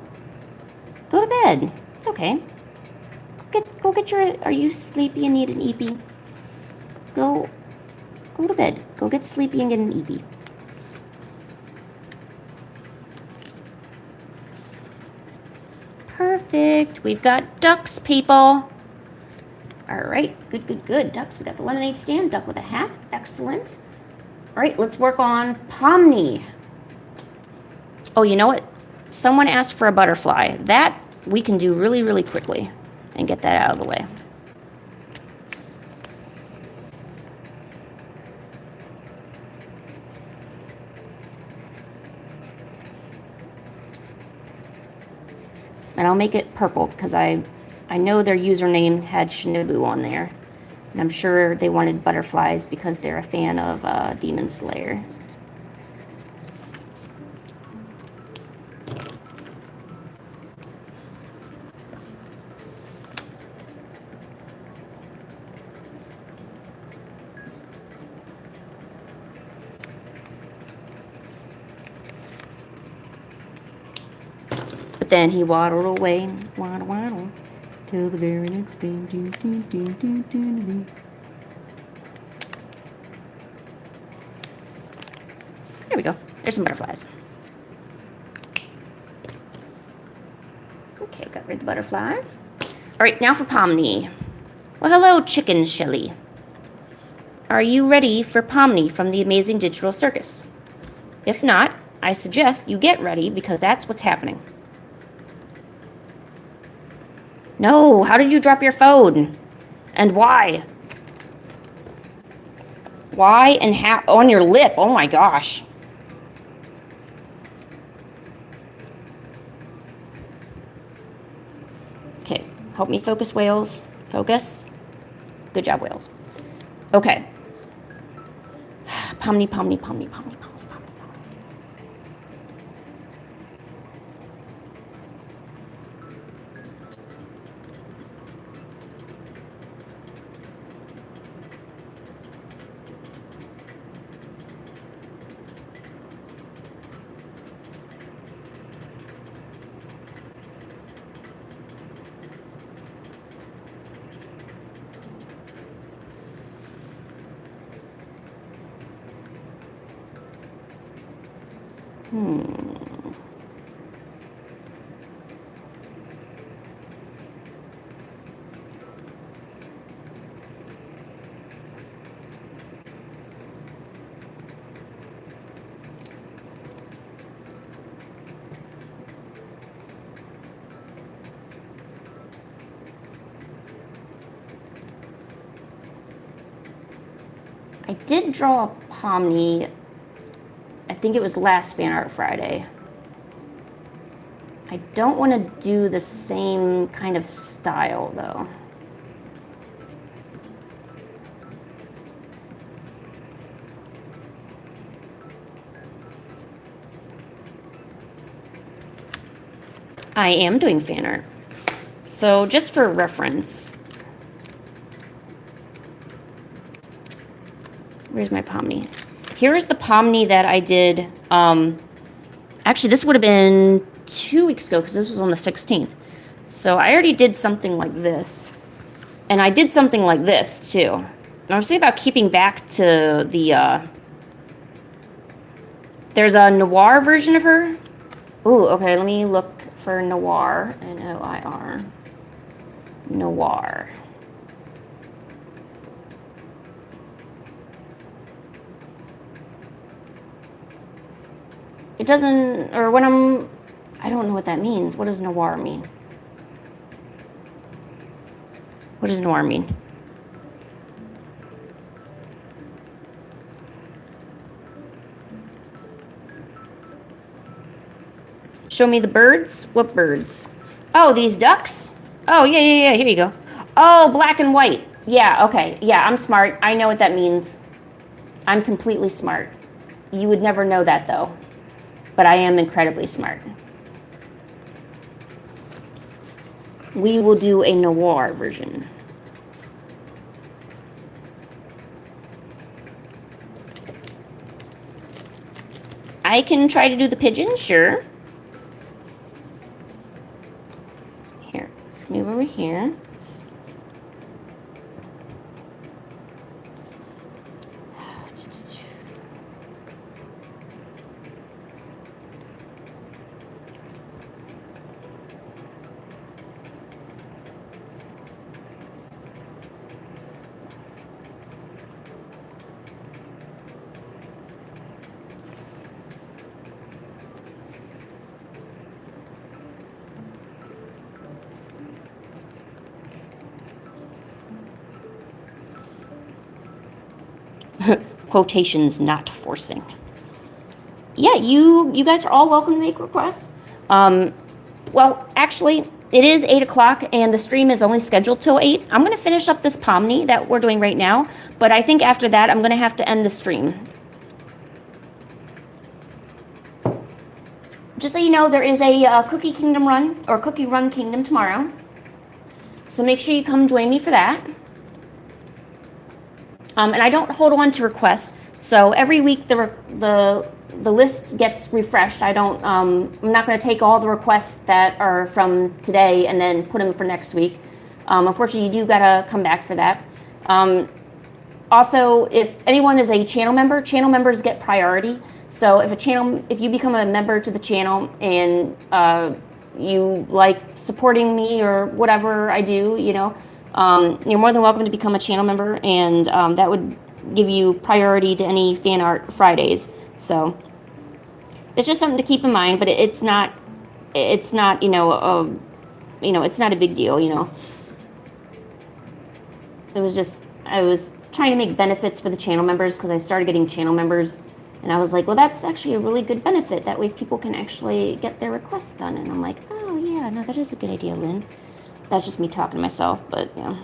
Go to bed. It's okay. Go get your... Are you sleepy and need an eepee? Go to bed. Go get sleepy and get an eepee. Perfect. We've got ducks, people. All right. Good. Ducks. We got the lemonade stand. Duck with a hat. Excellent. All right. Let's work on Pomni. Oh, you know what? Someone asked for a butterfly. That we can do really, really quickly and get that out of the way. And I'll make it purple because I know their username had Shinobu on there. And I'm sure they wanted butterflies because they're a fan of Demon Slayer. But then he waddled away, waddle, till the very next day. There we go. There's some butterflies. Okay, got rid of the butterfly. All right, now for Pomni. Well, hello, Chicken Shelly. Are you ready for Pomni from the Amazing Digital Circus? If not, I suggest you get ready because that's what's happening. No, how did you drop your phone? And why? Why and how? On your lip, oh my gosh. Okay, help me focus, whales. Focus. Good job, whales. Okay. Pomni. I did draw a Pomni. I think it was last Fanart Friday. I don't want to do the same kind of style, though. I am doing fan art. So just for reference, where's my Pomni? Here's the Pomni that I did. Actually, this would have been 2 weeks ago because this was on the 16th. So I already did something like this. And I did something like this, too. And I was thinking about keeping back to the, there's a noir version of her. Ooh, okay, let me look for noir. N-O-I-R. Noir. It doesn't, or when I don't know what that means. What does noir mean? What does noir mean? Show me the birds. What birds? Oh, these ducks? Oh, yeah. Here you go. Oh, black and white. Yeah, okay. Yeah, I'm smart. I know what that means. I'm completely smart. You would never know that, though. But I am incredibly smart. We will do a noir version. I can try to do the pigeon, sure. Here, move over here. Quotations, not forcing. Yeah, you guys are all welcome to make requests. Well, actually, it is 8 o'clock and the stream is only scheduled till 8. I'm going to finish up this Pomni that we're doing right now, but I think after that I'm going to have to end the stream. Just so you know, there is a Cookie Kingdom run, or Cookie Run Kingdom tomorrow. So make sure you come join me for that. And I don't hold on to requests. So every week the list gets refreshed. I don't. I'm not going to take all the requests that are from today and then put them for next week. Unfortunately, you do gotta come back for that. Also, if anyone is a channel member, channel members get priority. So if you become a member to the channel and you like supporting me or whatever I do, you know, you're more than welcome to become a channel member, and that would give you priority to any Fanart Fridays. So it's just something to keep in mind, but it's not it's not a big deal, you know. It was just, I was trying to make benefits for the channel members because I started getting channel members, and I was like, well, that's actually a really good benefit. That way people can actually get their requests done. And I'm like, oh yeah, no, that is a good idea, Lynn. That's just me talking to myself, but yeah.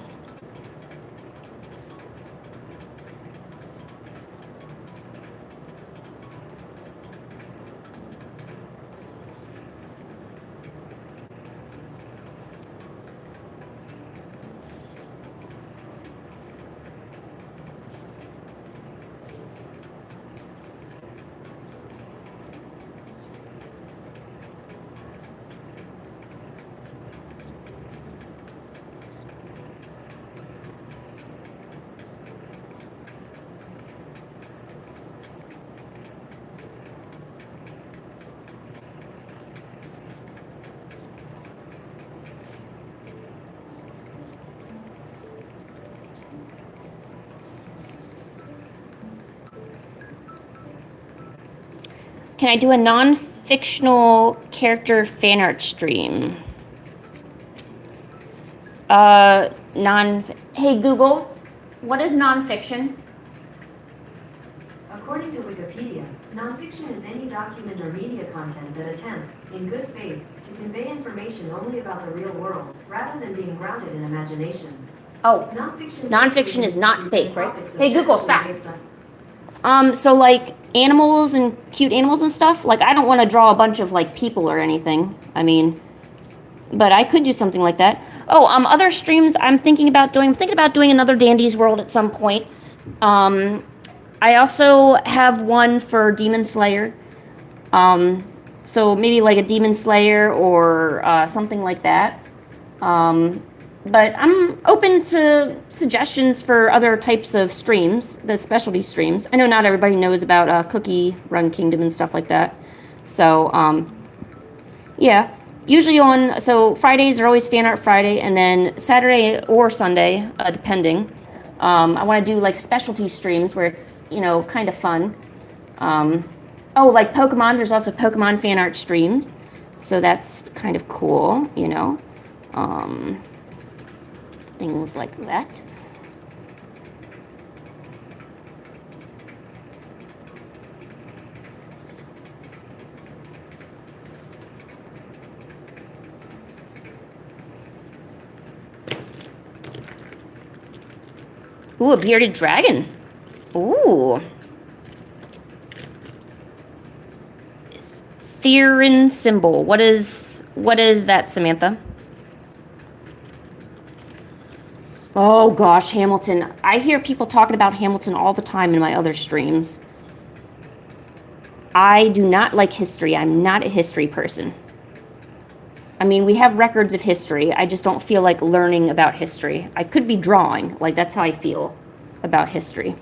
Can I do a non-fictional character fan art stream? Hey Google, what is non-fiction? According to Wikipedia, nonfiction is any document or media content that attempts, in good faith, to convey information only about the real world, rather than being grounded in imagination. Oh, nonfiction is not fake, right? Hey, Google, stop. So like animals and cute animals and stuff, like I don't want to draw a bunch of like people or anything. I mean, but I could do something like that. Oh, other streams I'm thinking about doing another Dandy's World at some point. I also have one for Demon Slayer. So maybe like a Demon Slayer or something like that. But I'm open to suggestions for other types of streams, the specialty streams. I know not everybody knows about Cookie Run Kingdom and stuff like that. So, yeah. Usually so Fridays are always Fanart Friday, and then Saturday or Sunday, depending. I want to do like specialty streams where it's, kind of fun. Oh, like Pokemon, there's also Pokemon fan art streams. So that's kind of cool, things like that. Ooh, a bearded dragon. Ooh. Theron symbol. What is that, Samantha? Oh gosh, Hamilton. I hear people talking about Hamilton all the time in my other streams. I do not like history. I'm not a history person. I mean, we have records of history. I just don't feel like learning about history. I could be drawing. Like, that's how I feel about history.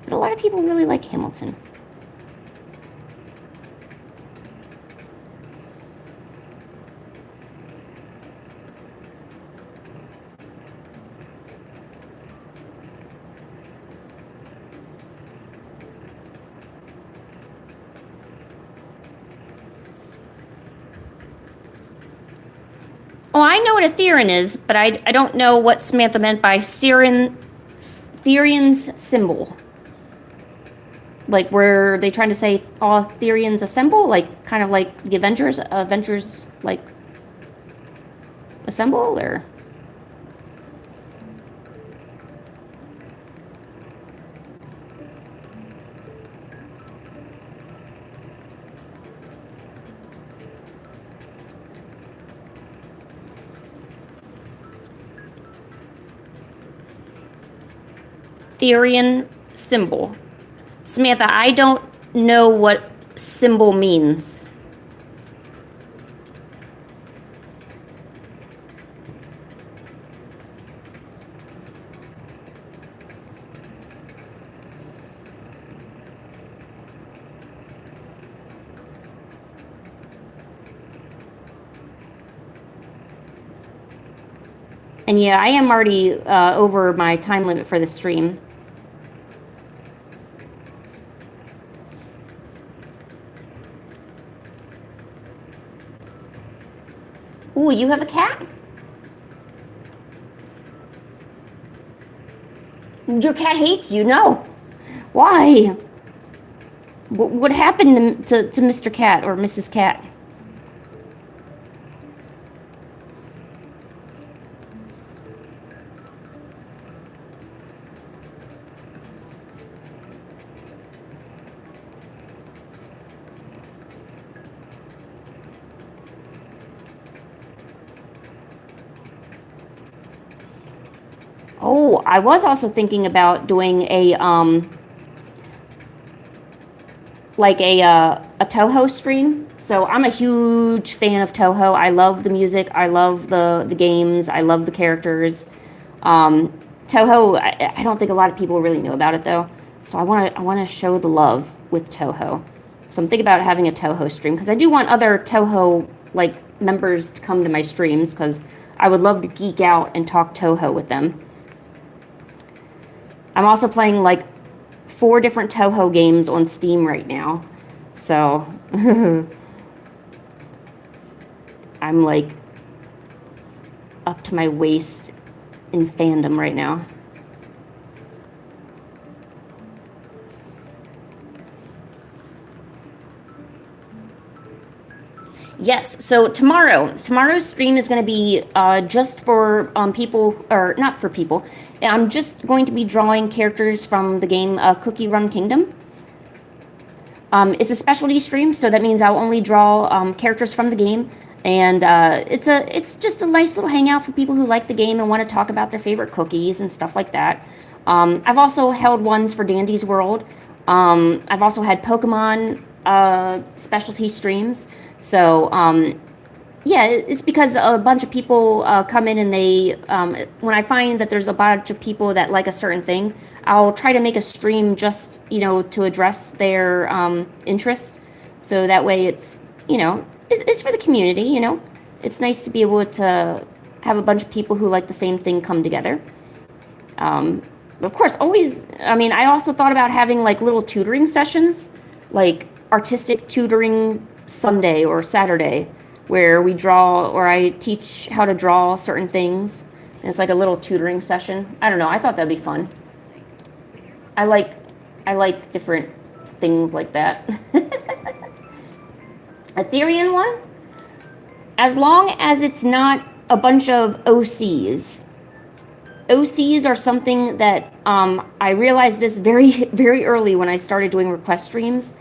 But a lot of people really like Hamilton. Oh, I know what a Theron is, but I don't know what Samantha meant by Theron's symbol. Like, were they trying to say all Therians assemble? Like, kind of like the Avengers, like, assemble, or? Therian symbol. Samantha, I don't know what symbol means. And yeah, I am already over my time limit for the stream. Ooh, you have a cat? Your cat hates you, no. Why? What happened to Mr. Cat or Mrs. Cat? Oh, I was also thinking about doing a like a Toho stream. So I'm a huge fan of Toho. I love the music. I love the games. I love the characters. Toho, I don't think a lot of people really know about it though. So I want to show the love with Toho. So I'm thinking about having a Toho stream, because I do want other Toho, like, members to come to my streams, because I would love to geek out and talk Toho with them. I'm also playing, like, 4 different Toho games on Steam right now. So, I'm, like, up to my waist in fandom right now. Yes, so tomorrow's stream is going to be just for people, or not for people. I'm just going to be drawing characters from the game Cookie Run Kingdom. It's a specialty stream, so that means I'll only draw characters from the game, and it's just a nice little hangout for people who like the game and want to talk about their favorite cookies and stuff like that. I've also held ones for Dandy's World. I've also had Pokemon specialty streams. So, yeah, it's because a bunch of people come in and they, when I find that there's a bunch of people that like a certain thing, I'll try to make a stream just, to address their interests. So that way it's, it's for the community, It's nice to be able to have a bunch of people who like the same thing come together. Of course, always, I also thought about having like little tutoring sessions, like artistic tutoring Sunday or Saturday, where we draw, or I teach how to draw certain things. And it's like a little tutoring session. I don't know. I thought that'd be fun. I like different things like that. Ethereum one, as long as it's not a bunch of OCs. OCs are something that I realized this very, very early when I started doing request streams.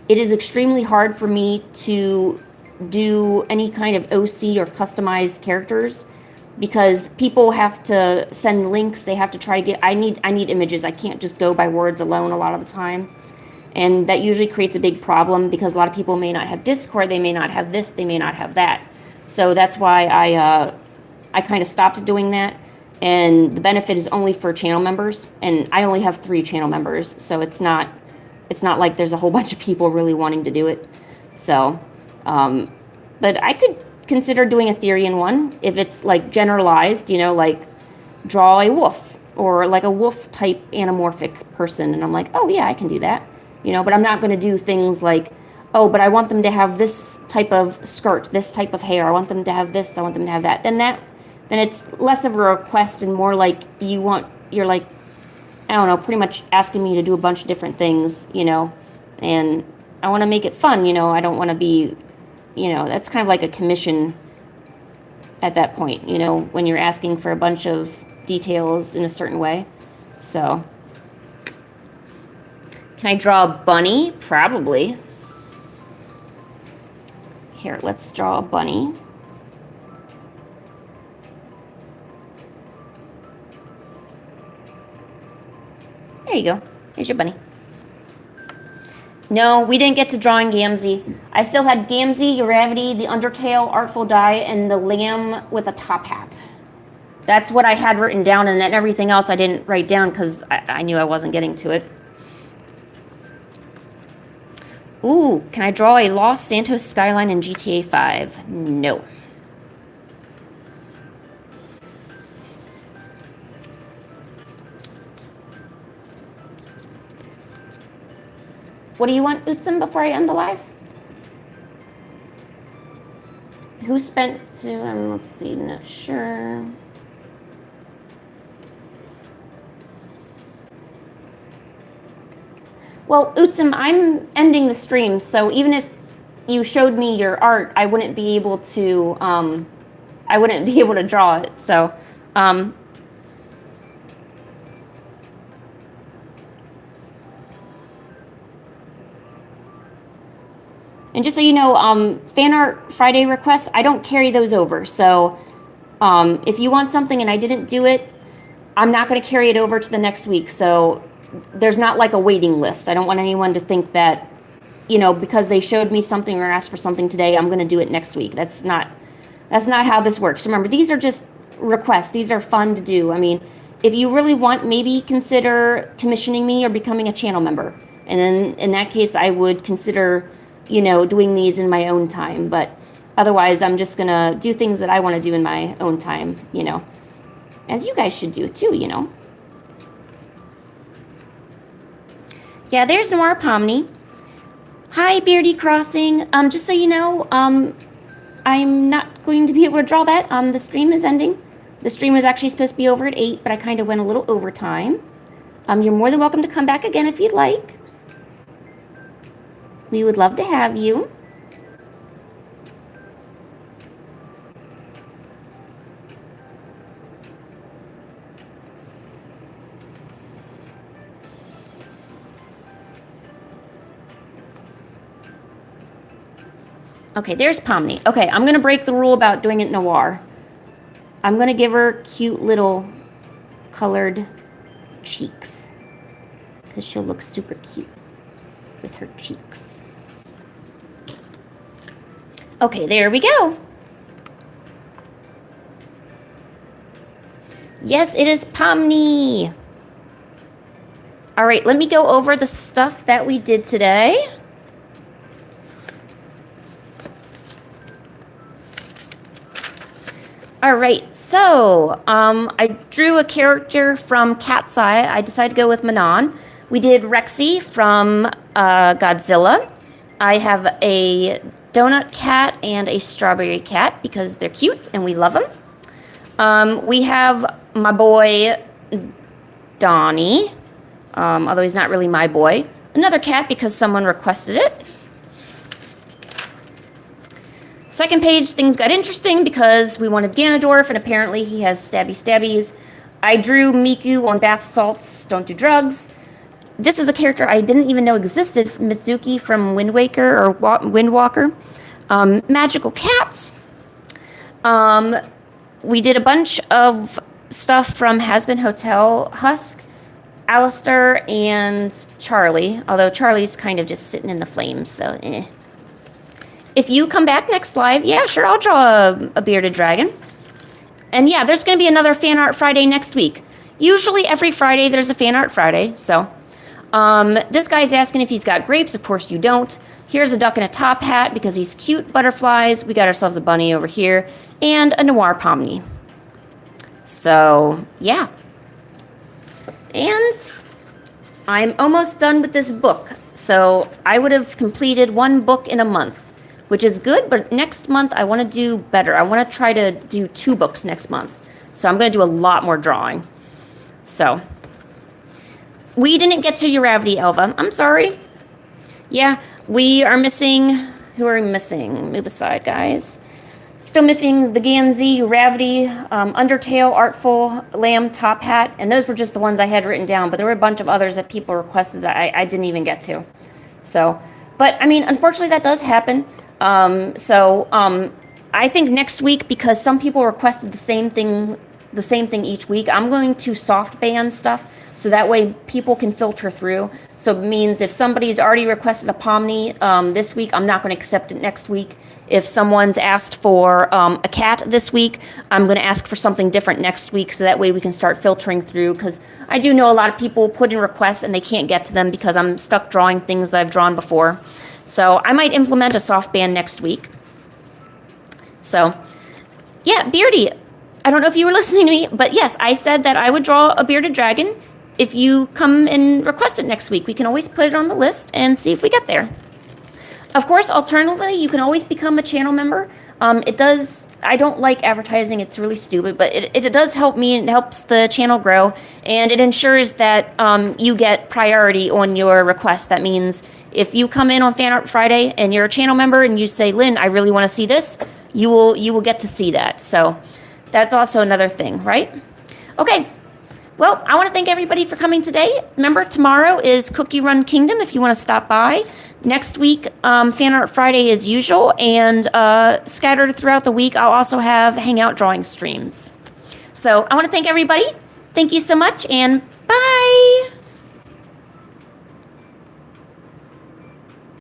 It is extremely hard for me to do any kind of OC or customized characters because people have to send links. They have to try to get, I need images. I can't just go by words alone a lot of the time. And that usually creates a big problem because a lot of people may not have Discord. They may not have this. They may not have that. So that's why I kind of stopped doing that. And the benefit is only for channel members. And I only have 3 channel members. So it's not like there's a whole bunch of people really wanting to do it. So, but I could consider doing a Therian one if it's like generalized, like draw a wolf or like a wolf type anamorphic person. And I'm like, oh yeah, I can do that, but I'm not going to do things like, oh, but I want them to have this type of skirt, this type of hair. I want them to have this. I want them to have that. Then it's less of a request and more like you're like, I don't know, pretty much asking me to do a bunch of different things, and I want to make it fun, I don't want to be, that's kind of like a commission at that point, when you're asking for a bunch of details in a certain way. So, can I draw a bunny? Probably. Here, let's draw a bunny. There you go. Here's your bunny. No, we didn't get to drawing Gamzee. I still had Gamzee, Uravity, the Undertale, Artful Die, and the lamb with a top hat. That's what I had written down, and then everything else I didn't write down because I knew I wasn't getting to it. Ooh, can I draw a Los Santos skyline in GTA 5? No. What do you want, Utsum, before I end the live? Who spent to, let's see, not sure. Well, Utsum, I'm ending the stream, so even if you showed me your art, I wouldn't be able to, draw it, so, and just so you know, Fanart Friday requests, I don't carry those over. So if you want something and I didn't do it, I'm not going to carry it over to the next week. So there's not like a waiting list. I don't want anyone to think that, because they showed me something or asked for something today, I'm going to do it next week. That's not how this works. Remember, these are just requests. These are fun to do. If you really want, maybe consider commissioning me or becoming a channel member. And then in that case, I would consider doing these in my own time. But otherwise, I'm just going to do things that I want to do in my own time, as you guys should do too. Yeah, there's Noir Pomni. Hi, Beardy Crossing. Just so you know, I'm not going to be able to draw that. The stream is ending. The stream was actually supposed to be over at 8, but I kind of went a little overtime. You're more than welcome to come back again if you'd like. We would love to have you. Okay, there's Pomni. Okay, I'm going to break the rule about doing it noir. I'm going to give her cute little colored cheeks because she'll look super cute with her cheeks. Okay, there we go. Yes, it is Pomni. All right, let me go over the stuff that we did today. All right, so I drew a character from Cat's Eye. I decided to go with Manon. We did Rexy from Godzilla. I have a donut cat and a strawberry cat because they're cute and we love them. We have my boy Donnie, although he's not really my boy. Another cat because someone requested it. Second page, things got interesting because we wanted Ganondorf, and apparently he has stabbies. I drew Miku on bath salts, don't do drugs. This is a character I didn't even know existed, Mitsuki from Wind Waker or Windwalker. Magical cat. We did a bunch of stuff from Hazbin Hotel, Husk, Alistair, and Charlie, although Charlie's kind of just sitting in the flames, so eh. If you come back next live, yeah, sure, I'll draw a bearded dragon. And yeah, there's going to be another Fan Art Friday next week. Usually every Friday there's a Fan Art Friday, so. This guy's asking if he's got grapes. Of course you don't. Here's a duck in a top hat because he's cute. Butterflies. We got ourselves a bunny over here. And a Noir Pomni. So, yeah. And I'm almost done with this book. So I would have completed one book in a month, which is good, but next month I want to do better. I want to try to do 2 books next month. So I'm going to do a lot more drawing. So, we didn't get to Uravity, Elva. I'm sorry. Yeah, we are missing... Who are we missing? Move aside, guys. Still missing the Ganzi, Uravity, Undertale, Artful, Lamb, Top Hat, and those were just the ones I had written down, but there were a bunch of others that people requested that I didn't even get to. So, but, I mean, unfortunately that does happen. I think next week, because some people requested the same thing each week, I'm going to soft ban stuff so that way people can filter through. So it means if somebody's already requested a Pomni this week, I'm not going to accept it next week. If someone's asked for a cat this week, I'm going to ask for something different next week so that way we can start filtering through, because I do know a lot of people put in requests and they can't get to them because I'm stuck drawing things that I've drawn before. So I might implement a soft ban next week. So, yeah, Beardy, I don't know if you were listening to me, but yes, I said that I would draw a bearded dragon. If you come and request it next week, we can always put it on the list and see if we get there. Of course, alternatively, you can always become a channel member. I don't like advertising, it's really stupid, but it does help me and it helps the channel grow, and it ensures that you get priority on your request. That means if you come in on Fan Art Friday and you're a channel member and you say, Lynn, I really want to see this, you will get to see that. So that's also another thing, right? Okay. Well, I want to thank everybody for coming today. Remember, tomorrow is Cookie Run Kingdom if you want to stop by. Next week, Fan Art Friday as usual, and scattered throughout the week, I'll also have Hangout drawing streams. So I want to thank everybody. Thank you so much, and bye!